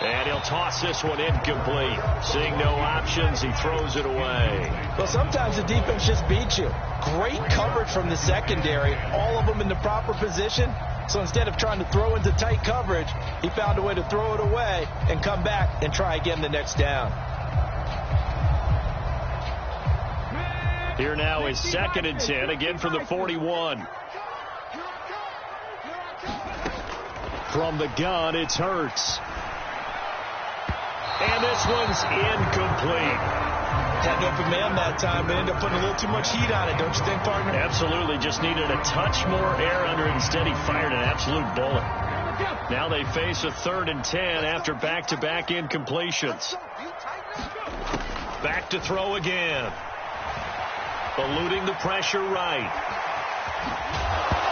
And he'll toss this one incomplete. Seeing no options, he throws it away. Well, sometimes the defense just beats you. Great coverage from the secondary. All of them in the proper position. So instead of trying to throw into tight coverage, he found a way to throw it away and come back and try again the next down. Here now is 2nd and 10, again from the 41. From the gun, it's Hurts. And this one's incomplete. Had an open man that time, but ended up putting a little too much heat on it, don't you think, partner? Absolutely. Just needed a touch more air under it. Instead, he fired an absolute bullet. Now they face a 3rd and 10 after back-to-back incompletions. Back to throw again. Eluding the pressure right.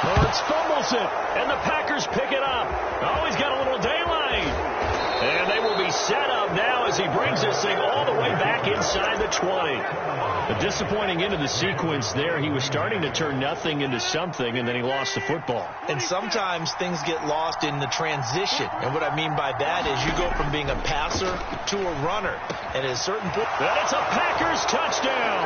Hurts fumbles it, and the Packers pick it up. Oh, he's got a little daylight. And they will be set up now as he brings this thing all the way back inside the 20. A disappointing end of the sequence there. He was starting to turn nothing into something, and then he lost the football. And sometimes things get lost in the transition. And what I mean by that is you go from being a passer to a runner. And at a certain point... And it's a Packers touchdown.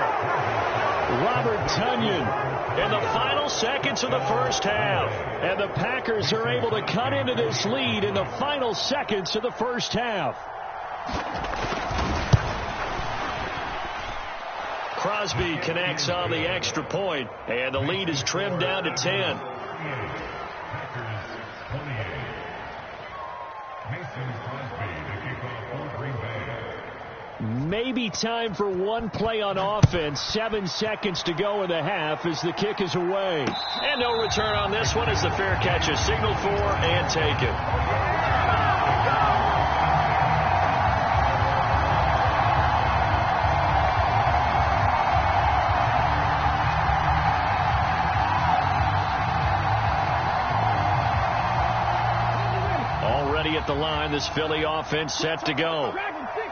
Robert Tunyon in the final seconds of the first half. And the Packers are able to cut into this lead in the final seconds of the first half. Crosby connects on the extra point, and the lead is trimmed down to 10. Maybe time for one play on offense. 7 seconds to go in the half as the kick is away. And no return on this one as the fair catch is signaled for and taken. at the line. This Philly offense set to go.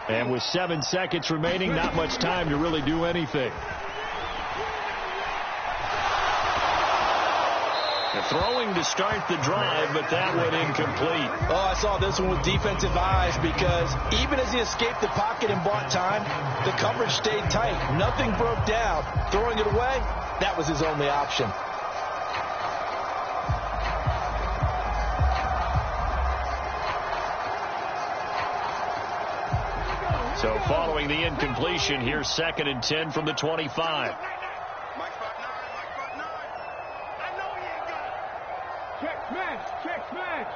And with 7 seconds remaining, not much time to really do anything. The throwing to start the drive, but that went incomplete. Oh, I saw this one with defensive eyes because even as he escaped the pocket and bought time, the coverage stayed tight. Nothing broke down. Throwing it away, that was his only option. So following the incompletion, here's 2nd and 10 from the 25. Check smash.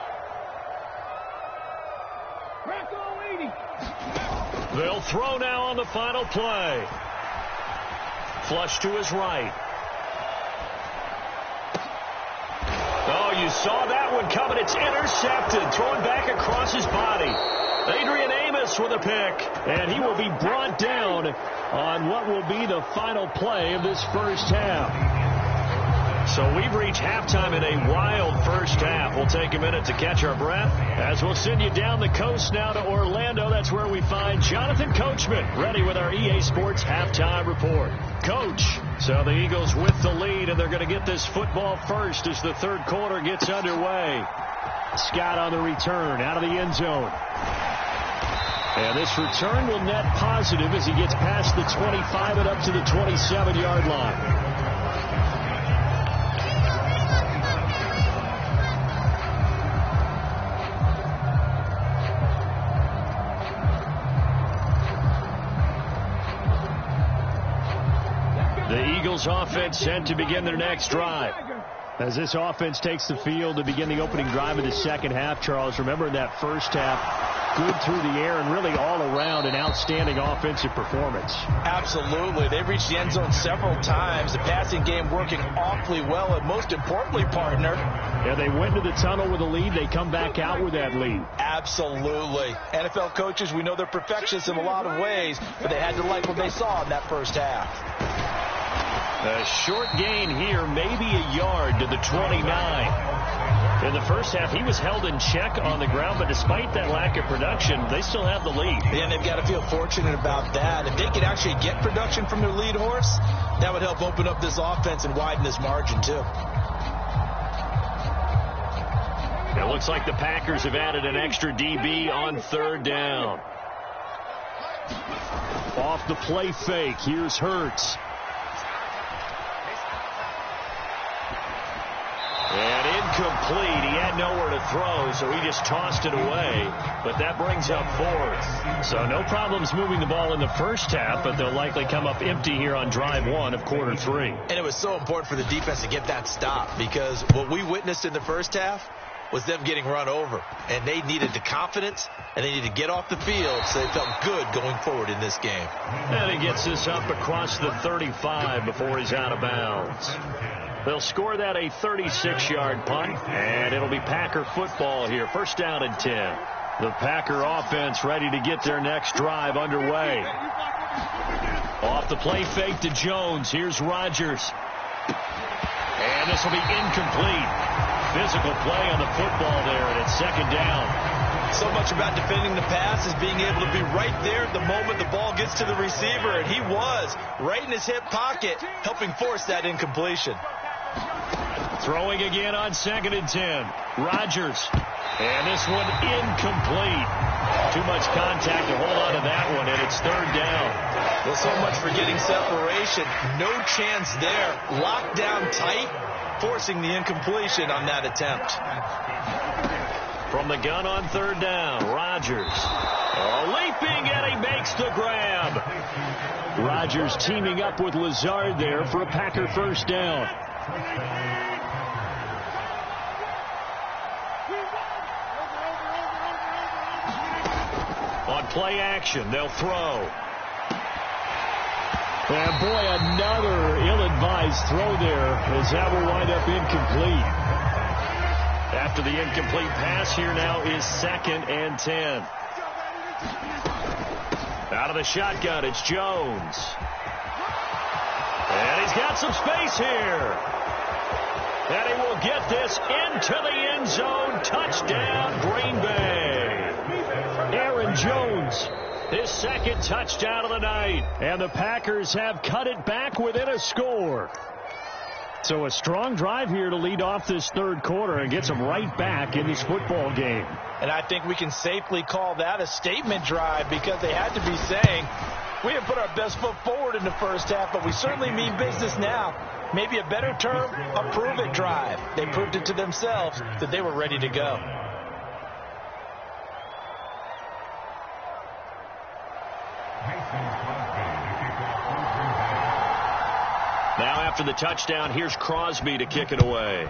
Rocco leading. They'll throw now on the final play. Flush to his right. Oh, you saw that one coming. It's intercepted. Thrown back across his body. Adrian Amos with a pick. And he will be brought down on what will be the final play of this first half. So we've reached halftime in a wild first half. We'll take a minute to catch our breath as we'll send you down the coast now to Orlando. That's where we find Jonathan Coachman ready with our EA Sports halftime report. Coach, so the Eagles with the lead, and they're going to get this football first as the third quarter gets underway. Scott on the return out of the end zone. And this return will net positive as he gets past the 25 and up to the 27-yard line. The Eagles offense set to begin their next drive. As this offense takes the field to begin the opening drive of the second half, Charles, remember in that first half, good through the air and really all around an outstanding offensive performance. Absolutely. They've reached the end zone several times. The passing game working awfully well, and most importantly, partner. Yeah, they went to the tunnel with a lead. They come back out with that lead. Absolutely. NFL coaches, we know they're perfectionists in a lot of ways, but they had to like what they saw in that first half. A short gain here, maybe a yard to the 29. In the first half, he was held in check on the ground, but despite that lack of production, they still have the lead. And they've got to feel fortunate about that. If they could actually get production from their lead horse, that would help open up this offense and widen this margin, too. It looks like the Packers have added an extra DB on third down. Off the play fake, here's Hurts. And incomplete. He had nowhere to throw, so he just tossed it away. But that brings up 4th. So no problems moving the ball in the first half, but they'll likely come up empty here on drive 1 of quarter 3. And it was so important for the defense to get that stop, because what we witnessed in the first half was them getting run over. And they needed the confidence, and they needed to get off the field so they felt good going forward in this game. And he gets this up across the 35 before he's out of bounds. They'll score that a 36-yard punt, and it'll be Packer football here. First down and 10. The Packer offense ready to get their next drive underway. Off the play fake to Jones. Here's Rodgers. And this will be incomplete. Physical play on the football there, and it's second down. So much about defending the pass is being able to be right there at the moment the ball gets to the receiver, and he was right in his hip pocket, helping force that incompletion. Throwing again on 2nd and 10. Rodgers. And this one incomplete. Too much contact to hold on to that one, and it's third down. Well, so much for getting separation. No chance there. Locked down tight, forcing the incompletion on that attempt. From the gun on third down, Rodgers. Leaping, and he makes the grab. Rodgers teaming up with Lazard there for a Packer first down. On play action, they'll throw. And boy, another ill-advised throw there, as that will wind up incomplete. After the incomplete pass, here now is 2nd and 10. Out of the shotgun, it's Jones. And he's got some space here. And he will get this into the end zone. Touchdown, Green Bay. Jones, his second touchdown of the night. And the Packers have cut it back within a score. So a strong drive here to lead off this third quarter and gets them right back in this football game. And I think we can safely call that a statement drive because they had to be saying, we have put our best foot forward in the first half, but we certainly mean business now. Maybe a better term, a prove-it drive. They proved it to themselves that they were ready to go. Now after the touchdown, here's Crosby to kick it away.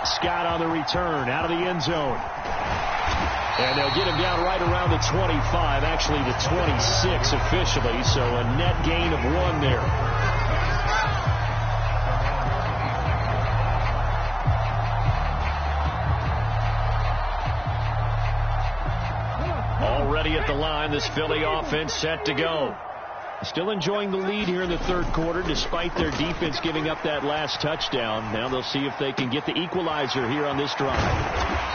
Scott on the return, out of the end zone. And they'll get him down right around the 25, actually the 26 officially, so a net gain of 1 there. Already at the line, this Philly offense set to go. Still enjoying the lead here in the third quarter, despite their defense giving up that last touchdown. Now they'll see if they can get the equalizer here on this drive.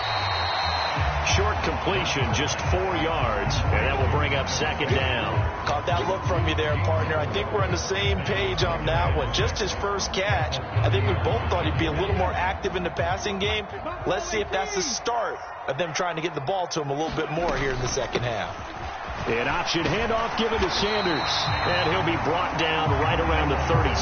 Short completion, just 4 yards, and that will bring up second down. Caught that look from you there, partner. I think we're on the same page on that one. Just his first catch. I think we both thought he'd be a little more active in the passing game. Let's see if that's the start of them trying to get the ball to him a little bit more here in the second half. An option handoff given to Sanders, and he'll be brought down right around the 37.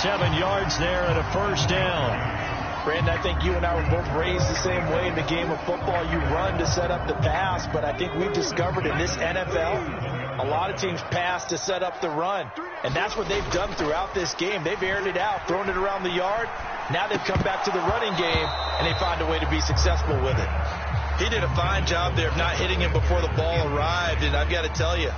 7 yards there and a first down. Brandon, I think you and I were both raised the same way in the game of football. You run to set up the pass, but I think we've discovered in this NFL, a lot of teams pass to set up the run. And that's what they've done throughout this game. They've aired it out, thrown it around the yard. Now they've come back to the running game, and they find a way to be successful with it. He did a fine job there of not hitting him before the ball arrived, and I've got to tell you,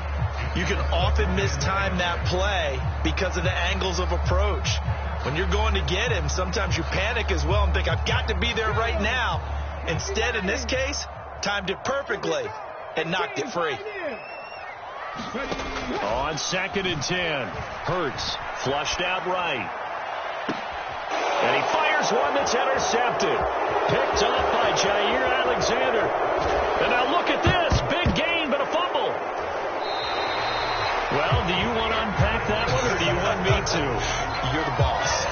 you can often mistime that play because of the angles of approach. When you're going to get him, sometimes you panic as well and think, I've got to be there right now. Instead, in this case, timed it perfectly and knocked it free. On 2nd and 10, Hurts flushed out right. And he fires one that's intercepted. Picked up by Jair Alexander. And now look at this. Big gain, but a fumble. Well, do you want to unpack that one, or do you want me to? You're the boss.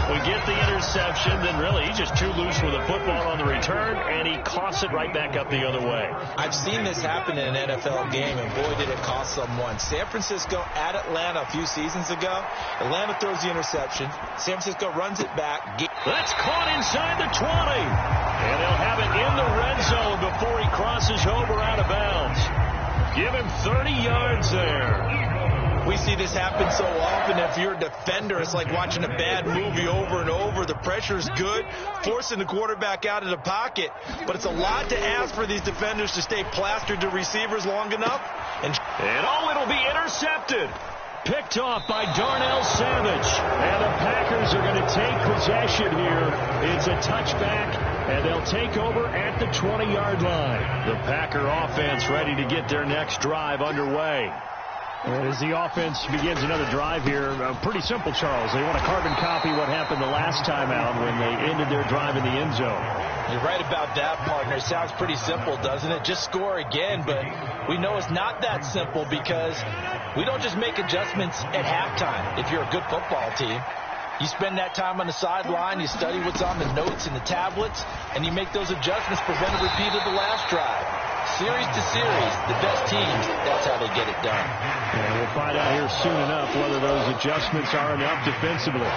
We get the interception, then really he's just too loose with the football on the return, and he coughs it right back up the other way. I've seen this happen in an NFL game, and boy, did it cost someone. San Francisco at Atlanta a few seasons ago. Atlanta throws the interception. San Francisco runs it back. That's caught inside the 20. And they'll have it in the red zone before he crosses over out of bounds. Give him 30 yards there. We see this happen so often. If you're a defender, it's like watching a bad movie over and over. The pressure's good, forcing the quarterback out of the pocket. But it's a lot to ask for these defenders to stay plastered to receivers long enough. And it'll be intercepted. Picked off by Darnell Savage. And the Packers are going to take possession here. It's a touchback, and they'll take over at the 20-yard line. The Packer offense ready to get their next drive underway. As the offense begins another drive here, pretty simple, Charles. They want to carbon copy what happened the last time out when they ended their drive in the end zone. You're right about that, partner. Sounds pretty simple, doesn't it? Just score again, but we know it's not that simple because we don't just make adjustments at halftime if you're a good football team. You spend that time on the sideline, you study what's on the notes and the tablets, and you make those adjustments, prevent a repeat of the last drive. Series to series, the best teams, that's how they get it done. And we'll find out here soon enough whether those adjustments are enough defensively.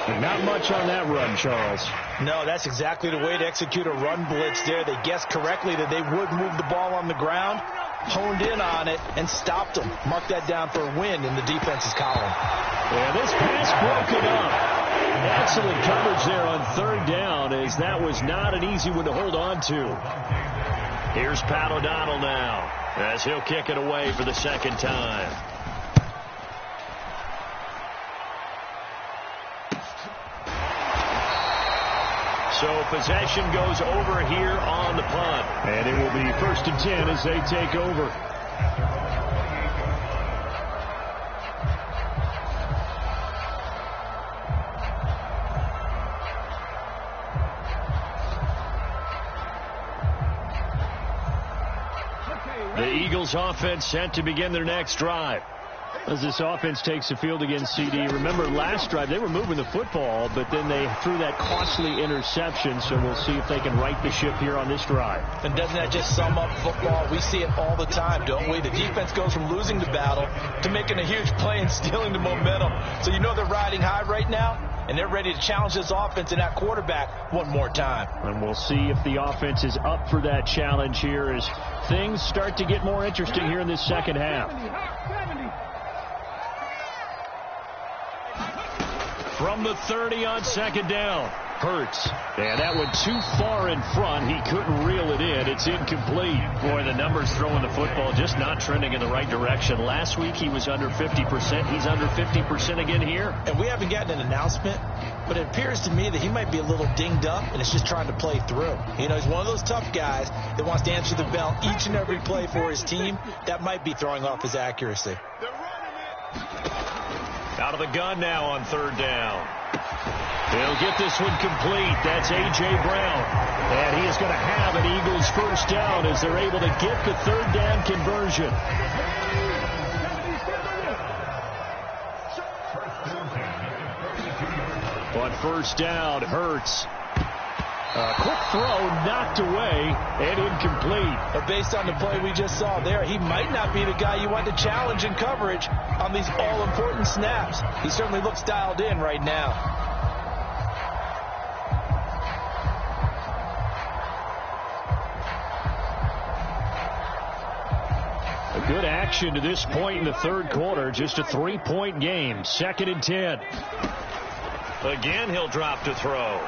But not much on that run, Charles. No, that's exactly the way to execute a run blitz there. They guessed correctly that they would move the ball on the ground, honed in on it, and stopped them. Mark that down for a win in the defense's column. Yeah, this pass broken up. Excellent coverage there on third down, as that was not an easy one to hold on to. Here's Pat O'Donnell now, as he'll kick it away for the second time. So possession goes over here on the punt. And it will be 1st and 10 as they take over. The Eagles offense set to begin their next drive. As this offense takes the field against CD, remember last drive they were moving the football, but then they threw that costly interception, so we'll see if they can right the ship here on this drive. And doesn't that just sum up football? We see it all the time, don't we? The defense goes from losing the battle to making a huge play and stealing the momentum. So you know they're riding high right now, and they're ready to challenge this offense and that quarterback one more time. And we'll see if the offense is up for that challenge here as things start to get more interesting here in this second half. From the 30 on second down, Hurts. And that one too far in front. He couldn't reel it in. It's incomplete. Boy, the numbers throwing the football just not trending in the right direction. Last week he was under 50%. He's under 50% again here. And we haven't gotten an announcement, but it appears to me that he might be a little dinged up and is just trying to play through. You know, he's one of those tough guys that wants to answer the bell each and every play for his team. That might be throwing off his accuracy. Out of the gun now on third down. He'll get this one complete. That's A.J. Brown. And he is going to have an Eagles first down as they're able to get the third down conversion. On first down, Hurts. A quick throw knocked away and incomplete. But based on the play we just saw there, he might not be the guy you want to challenge in coverage on these all-important snaps. He certainly looks dialed in right now. A good action to this point in the third quarter. Just a 3-point game. 2nd and 10. Again, he'll drop to throw.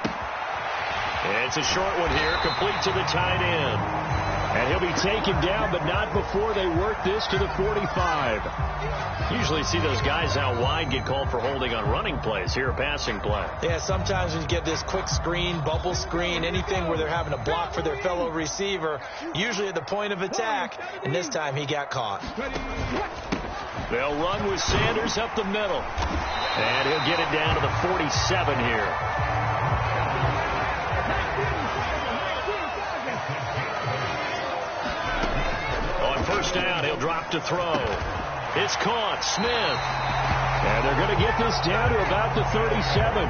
It's a short one here, complete to the tight end. And he'll be taken down, but not before they work this to the 45. Usually see those guys out wide get called for holding on running plays. Here, a passing play. Yeah, sometimes when you get this quick screen, bubble screen, anything where they're having to block for their fellow receiver, usually at the point of attack, and this time he got caught. They'll run with Sanders up the middle. And he'll get it down to the 47 here. First down, he'll drop to throw. It's caught. Smith. And they're going to get this down to about the 37.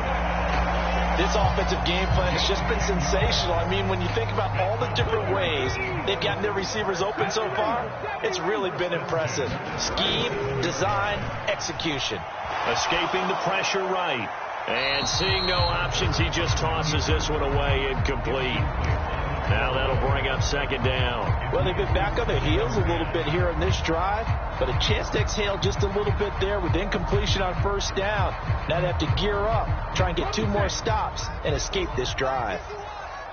This offensive game plan has just been sensational. I mean, when you think about all the different ways they've gotten their receivers open so far, it's really been impressive. Scheme, design, execution. Escaping the pressure right. And seeing no options, he just tosses this one away, incomplete. Now that'll bring up second down. Well, they've been back on their heels a little bit here in this drive, but a chance to exhale just a little bit there with incompletion on first down. Now they have to gear up, try and get 2 more stops, and escape this drive.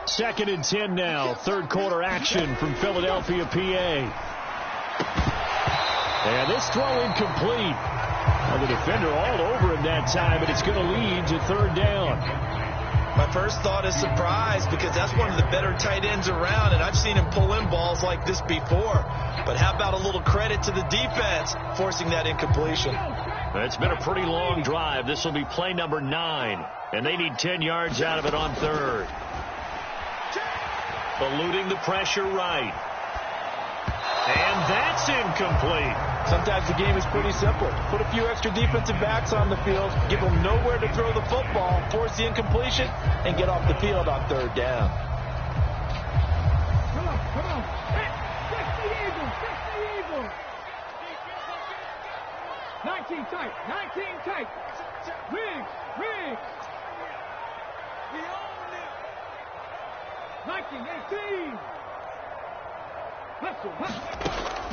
2nd and 10 now. Third quarter action from Philadelphia, PA. And this throw incomplete. Well, the defender all over him that time, but it's going to lead to third down. My first thought is surprise because that's one of the better tight ends around, and I've seen him pull in balls like this before. But how about a little credit to the defense forcing that incompletion? It's been a pretty long drive. This will be play number 9, and they need 10 yards out of it on third. Eluding the pressure right. And that's incomplete. Sometimes the game is pretty simple. Put a few extra defensive backs on the field, give them nowhere to throw the football, force the incompletion, and get off the field on third down. Come on. Fix the Eagles. 19 tight. Riggs. 19, 18.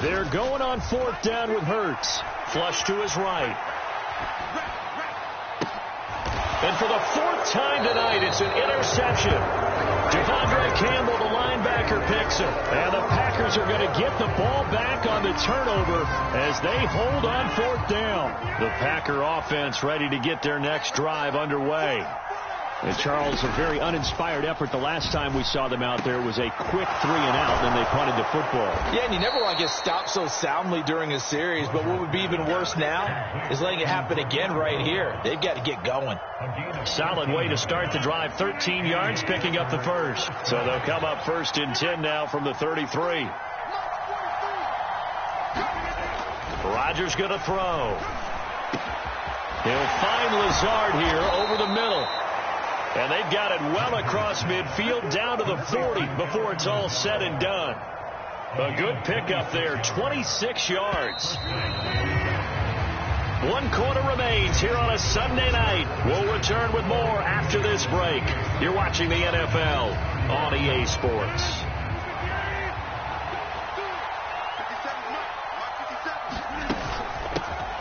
They're going on 4th down with Hurts. Flush to his right. And for the 4th time tonight, it's an interception. Devondre Campbell, the linebacker, picks him. And the Packers are going to get the ball back on the turnover as they hold on 4th down. The Packer offense ready to get their next drive underway. And Charles, a very uninspired effort. The last time we saw them out there was a quick 3-and-out, and they punted the football. Yeah, and you never want to get stopped so soundly during a series, but what would be even worse now is letting it happen again right here. They've got to get going. Solid way to start the drive. 13 yards, picking up the first. So they'll come up 1st and 10 now from the 33. Rodgers going to throw. He'll find Lazard here over the middle. And they've got it well across midfield down to the 40 before it's all said and done. A good pickup there, 26 yards. 1 quarter remains here on a Sunday night. We'll return with more after this break. You're watching the NFL on EA Sports.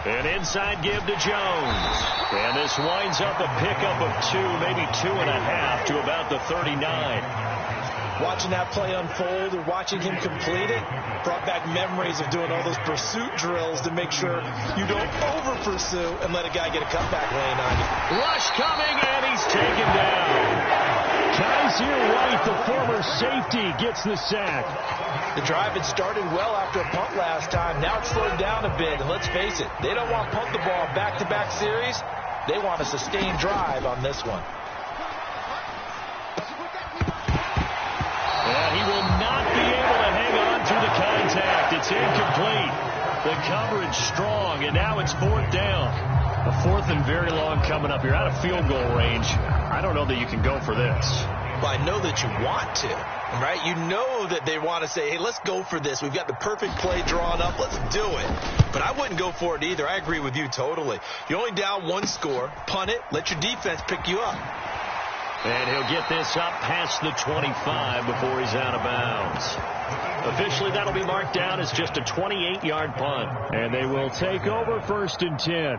An inside give to Jones. And this winds up a pickup of 2, maybe 2.5 to about the 39. Watching that play unfold or watching him complete it brought back memories of doing all those pursuit drills to make sure you don't over-pursue and let a guy get a cutback lane on you. Rush coming, and he's taken down. Kaiser White, the former safety, gets the sack. The drive had started well after a punt last time. Now it's slowed down a bit, and let's face it, they don't want to punt the ball back-to-back series. They want a sustained drive on this one. And he will not be able to hang on through the contact. It's incomplete. The coverage strong, and now it's 4th down. A 4th and very long coming up. You're out of field goal range. I don't know that you can go for this. Well, I know that you want to, right? You know that they want to say, hey, let's go for this. We've got the perfect play drawn up. Let's do it. But I wouldn't go for it either. I agree with you totally. You're only down 1 score. Punt it. Let your defense pick you up. And he'll get this up past the 25 before he's out of bounds. Officially, that'll be marked down as just a 28-yard punt. And they will take over 1st and 10.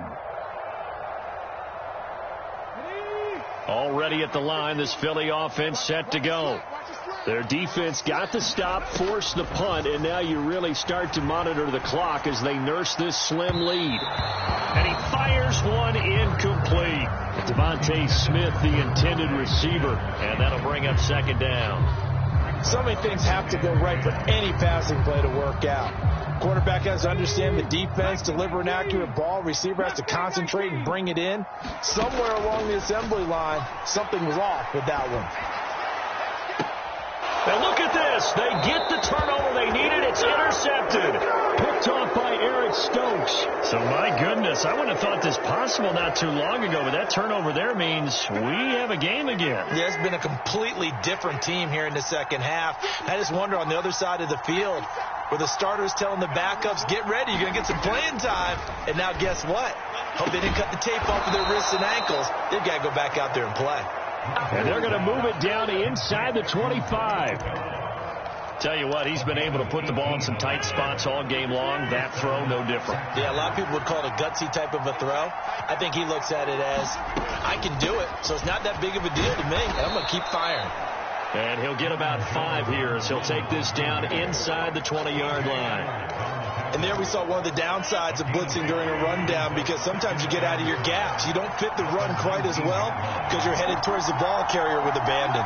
Already at the line, this Philly offense set to go. Their defense got the stop, forced the punt, and now you really start to monitor the clock as they nurse this slim lead. And he fires one incomplete. Devontae Smith, the intended receiver, and that'll bring up 2nd down. So many things have to go right for any passing play to work out. Quarterback has to understand the defense, deliver an accurate ball. Receiver has to concentrate and bring it in. Somewhere along the assembly line, something was off with that one. And look at this. They get the turnover they needed. It's intercepted. Picked off by Eric Stokes. So, my goodness, I wouldn't have thought this possible not too long ago, but that turnover there means we have a game again. Yeah, it's been a completely different team here in the second half. I just wonder on the other side of the field where the starters telling the backups, get ready, you're going to get some playing time. And now guess what? Hope they didn't cut the tape off of their wrists and ankles. They've got to go back out there and play. And they're going to move it down inside the 25. Tell you what, he's been able to put the ball in some tight spots all game long. That throw, no different. Yeah, a lot of people would call it a gutsy type of a throw. I think he looks at it as, I can do it, so it's not that big of a deal to me, and I'm going to keep firing. And he'll get about 5 here as he'll take this down inside the 20-yard line. And there we saw one of the downsides of blitzing during a rundown, because sometimes you get out of your gaps. You don't fit the run quite as well because you're headed towards the ball carrier with abandon.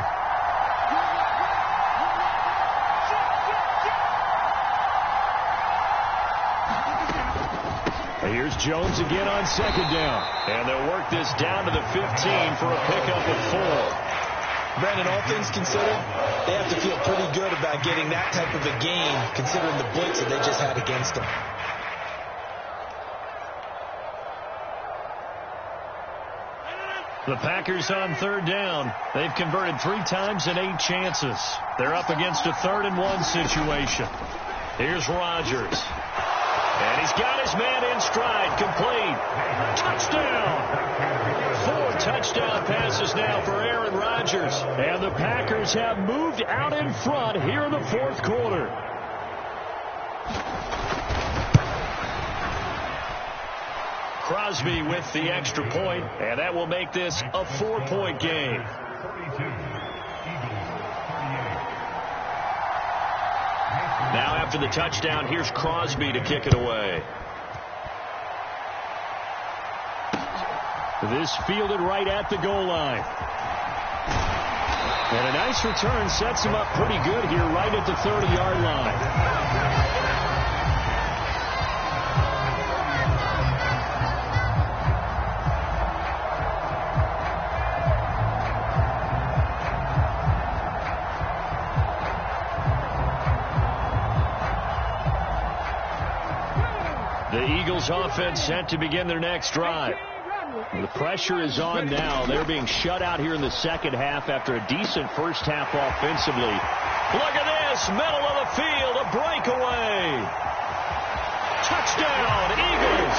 Here's Jones again on 2nd down. And they'll work this down to the 15 for a pickup of 4. Brandon, all things considered, they have to feel pretty good about getting that type of a gain, considering the blitz that they just had against them. The Packers on 3rd down. They've converted 3 times in 8 chances. They're up against a 3rd and 1 situation. Here's Rodgers. And he's got his man in stride, complete. Touchdown. 4 touchdown passes now for Aaron Rodgers. And the Packers have moved out in front here in the 4th quarter. Crosby with the extra point, and that will make this a 4-point game. Now after the touchdown, here's Crosby to kick it away. This fielded right at the goal line. And a nice return sets him up pretty good here right at the 30-yard line. The Eagles offense set to begin their next drive. The pressure is on now. They're being shut out here in the second half after a decent first half offensively. Look at this, middle of the field, a breakaway. Touchdown, Eagles.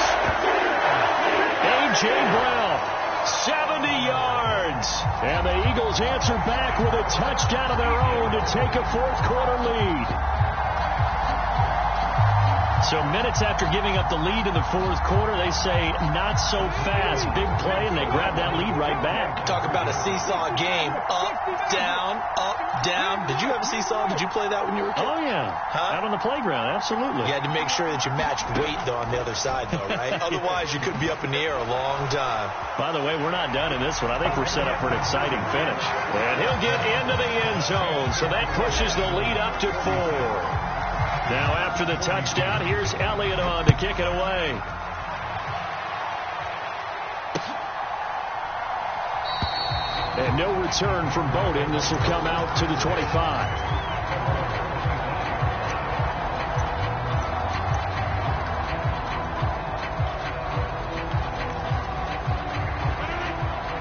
A.J. Brown, 70 yards. And the Eagles answer back with a touchdown of their own to take a fourth-quarter lead. So minutes after giving up the lead in the fourth quarter, they say not so fast. Big play, and they grab that lead right back. Talk about a seesaw game. Up, down, up, down. Did you have a seesaw? Did you play that when you were a kid? Oh, yeah. Out on the playground, absolutely. You had to make sure that you matched weight, though, on the other side, though, right? Otherwise, you could be up in the air a long time. By the way, we're not done in this one. I think we're set up for an exciting finish. And he'll get into the end zone, so that pushes the lead up to 4. Now, after the touchdown, here's Elliott on to kick it away. And no return from Bowden. This will come out to the 25.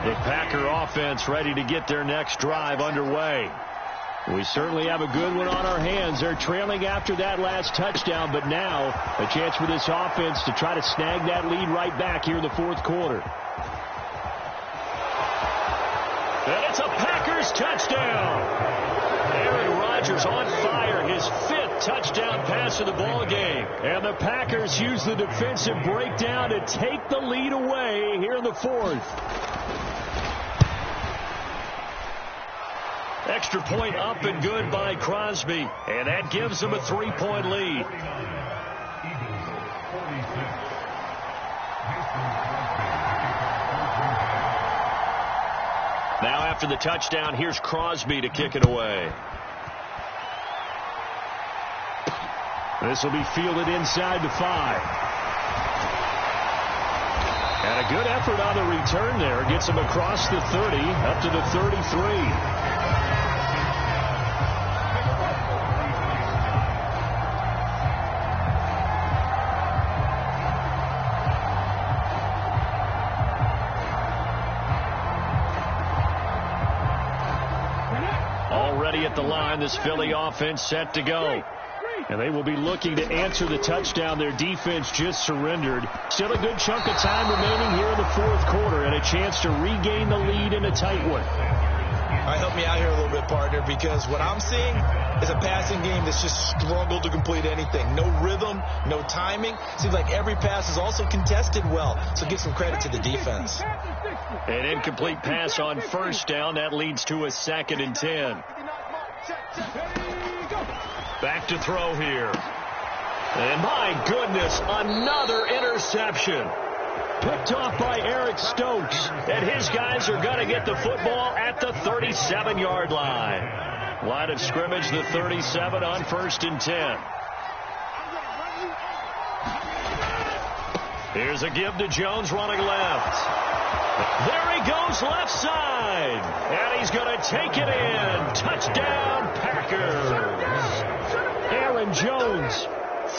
The Packer offense ready to get their next drive underway. We certainly have a good one on our hands. They're trailing after that last touchdown, but now a chance for this offense to try to snag that lead right back here in the fourth quarter. And it's a Packers touchdown. Aaron Rodgers on fire, his 5th touchdown pass of the ball game. And the Packers use the defensive breakdown to take the lead away here in the fourth. Extra point up and good by Crosby, and that gives them a 3-point lead. Now after the touchdown, here's Crosby to kick it away. This will be fielded inside the 5. And a good effort on the return there. Gets him across the 30, up to the 33. Already at the line, this Philly offense set to go. And they will be looking to answer the touchdown their defense just surrendered. Still a good chunk of time remaining here in the fourth quarter and a chance to regain the lead in a tight one. All right, help me out here a little bit, partner, because what I'm seeing is a passing game that's just struggled to complete anything. No rhythm, no timing. Seems like every pass is also contested well, so give some credit to the defense. An incomplete pass on first down. That leads to a 2nd and 10. Back to throw here. And my goodness, another interception. Picked off by Eric Stokes. And his guys are going to get the football at the 37-yard line. Line of scrimmage, the 37 on 1st and 10. Here's a give to Jones running left. There he goes left side. And he's going to take it in. Touchdown, Packers. Aaron Jones,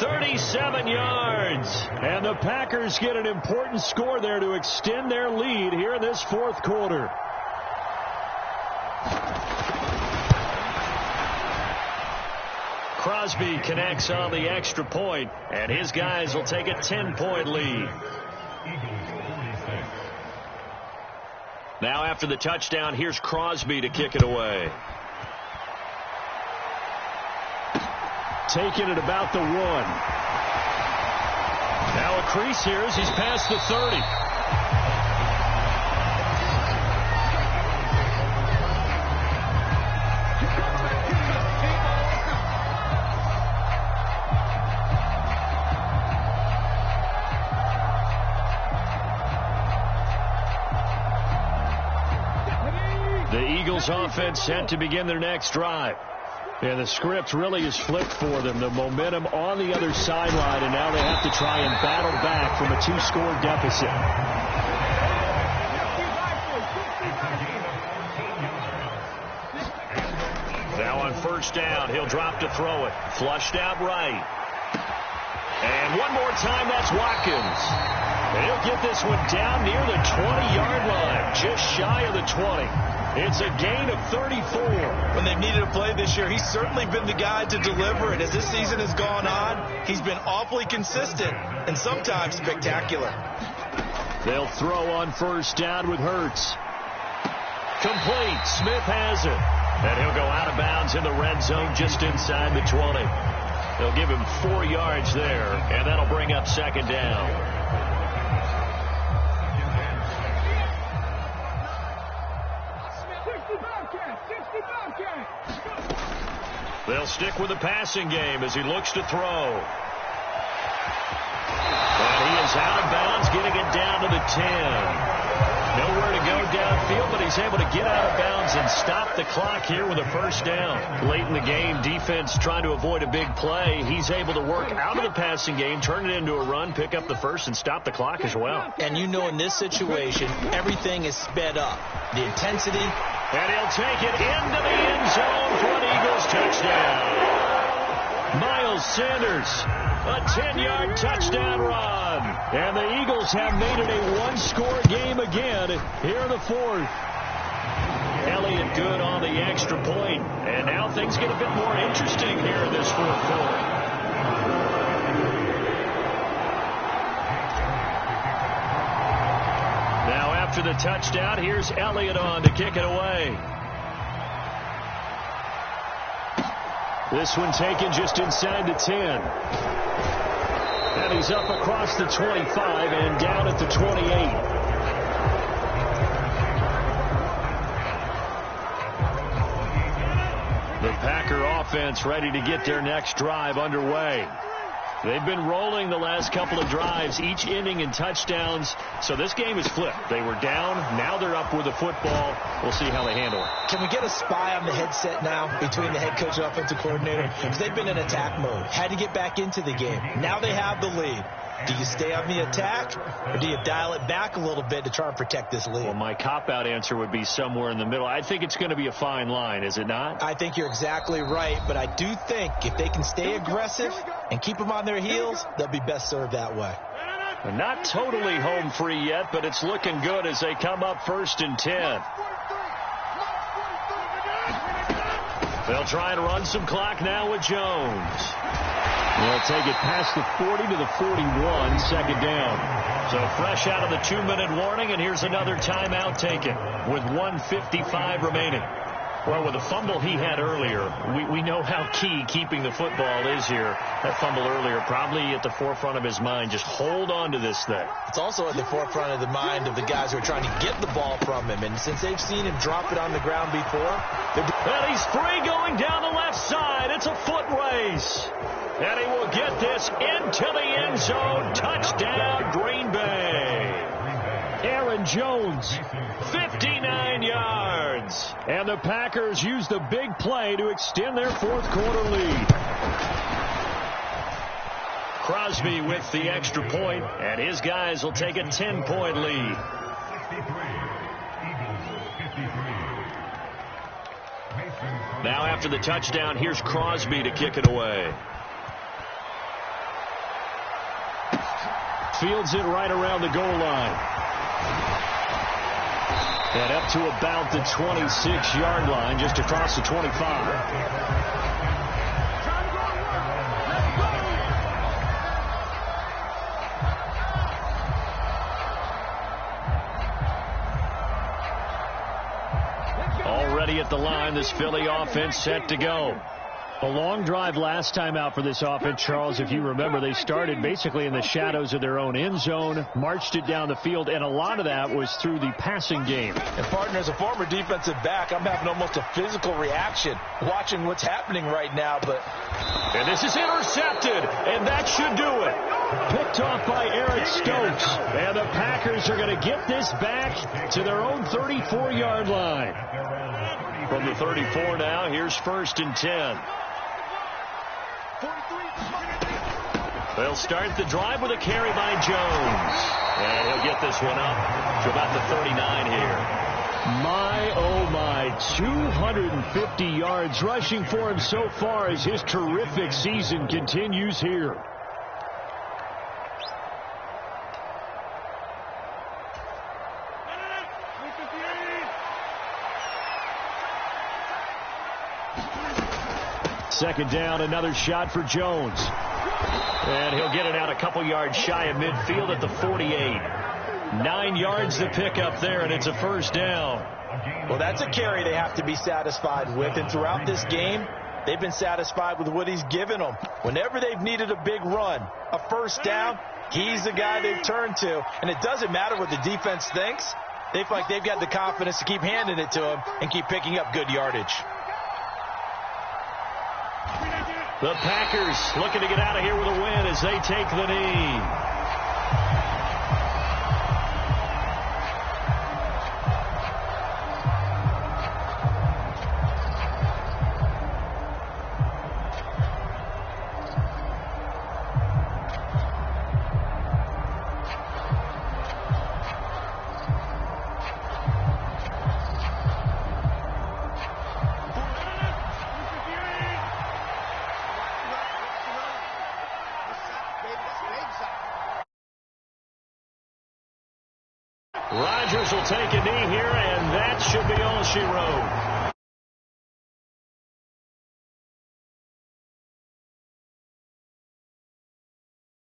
37 yards. And the Packers get an important score there to extend their lead here in this fourth quarter. Crosby connects on the extra point, and his guys will take a 10-point lead. Now after the touchdown, here's Crosby to kick it away. Taken at about the 1. Now a crease here as he's past the 30. The Eagles offense set to begin their next drive. And the script really is flipped for them. The momentum on the other sideline, and now they have to try and battle back from a 2-score deficit. Now on first down, he'll drop to throw it. Flushed out right. And one more time. That's Watkins. And he'll get this one down near the 20-yard line, just shy of the 20. It's a gain of 34. When they've needed a play this year, he's certainly been the guy to deliver it. As this season has gone on, he's been awfully consistent and sometimes spectacular. They'll throw on first down with Hurts. Complete. Smith has it. And he'll go out of bounds in the red zone just inside the 20. They'll give him 4 yards there, and that'll bring up second down. They'll stick with the passing game as he looks to throw. And he is out of bounds, getting it down to the 10. Nowhere to go downfield, but he's able to get out of bounds and stop the clock here with a first down. Late in the game, defense trying to avoid a big play. He's able to work out of the passing game, turn it into a run, pick up the first, and stop the clock as well. And you know in this situation, everything is sped up. The intensity. And he'll take it into the end zone for an Eagles touchdown. Miles Sanders, a 10-yard touchdown run. And the Eagles have made it a one-score game again here in the fourth. Elliott good on the extra point. And now things get a bit more interesting here in this fourth quarter. Now after the touchdown, here's Elliott on to kick it away. This one taken just inside the 10. And he's up across the 25 and down at the 28. The Packer offense ready to get their next drive underway. They've been rolling the last couple of drives, each inning in touchdowns. So this game is flipped. They were down. Now they're up with the football. We'll see how they handle it. Can we get a spy on the headset now between the head coach and offensive coordinator? Because they've been in attack mode. Had to get back into the game. Now they have the lead. Do you stay on the attack, or do you dial it back a little bit to try and protect this lead? Well, my cop-out answer would be somewhere in the middle. I think it's going to be a fine line, is it not? I think you're exactly right, but I do think if they can stay aggressive and keep them on their heels, they'll be best served that way. Not totally home free yet, but it's looking good as they come up 1st and 10. They'll try and run some clock now with Jones. They'll take it past the 40 to the 41, second down. So fresh out of the 2-minute warning, and here's another timeout taken with 1:55 remaining. Well, with the fumble he had earlier, we know how key keeping the football is here. That fumble earlier probably at the forefront of his mind. Just hold on to this thing. It's also at the forefront of the mind of the guys who are trying to get the ball from him. And since they've seen him drop it on the ground before, and he's free going down the left side. It's a foot race. And he will get this into the end zone. Touchdown, Green Bay. Aaron Jones, 59 yards. And the Packers use the big play to extend their fourth quarter lead. Crosby with the extra point, and his guys will take a 10-point lead. Now after the touchdown, here's Crosby to kick it away. Fields it right around the goal line. And up to about the 26-yard line, just across the 25. Already at the line, this Philly offense set to go. A long drive last time out for this offense, Charles. If you remember, they started basically in the shadows of their own end zone, marched it down the field, and a lot of that was through the passing game. And, partner, as a former defensive back, I'm having almost a physical reaction watching what's happening right now. And this is intercepted, and that should do it. Picked off by Eric Stokes, and the Packers are going to get this back to their own 34-yard line. From the 34 now, here's 1st and 10. They'll start the drive with a carry by Jones. And he'll get this one up to about the 39 here. My, oh my, 250 yards rushing for him so far as his terrific season continues here. Second down, another shot for Jones. And he'll get it out a couple yards shy of midfield at the 48. 9 yards to pick up there, and it's a first down. Well, that's a carry they have to be satisfied with, and throughout this game, they've been satisfied with what he's given them. Whenever they've needed a big run, a first down, he's the guy they've turned to. And it doesn't matter what the defense thinks. They feel like they've got the confidence to keep handing it to him and keep picking up good yardage. The Packers looking to get out of here with a win as they take the knee. Rodgers will take a knee here, and that should be all she wrote.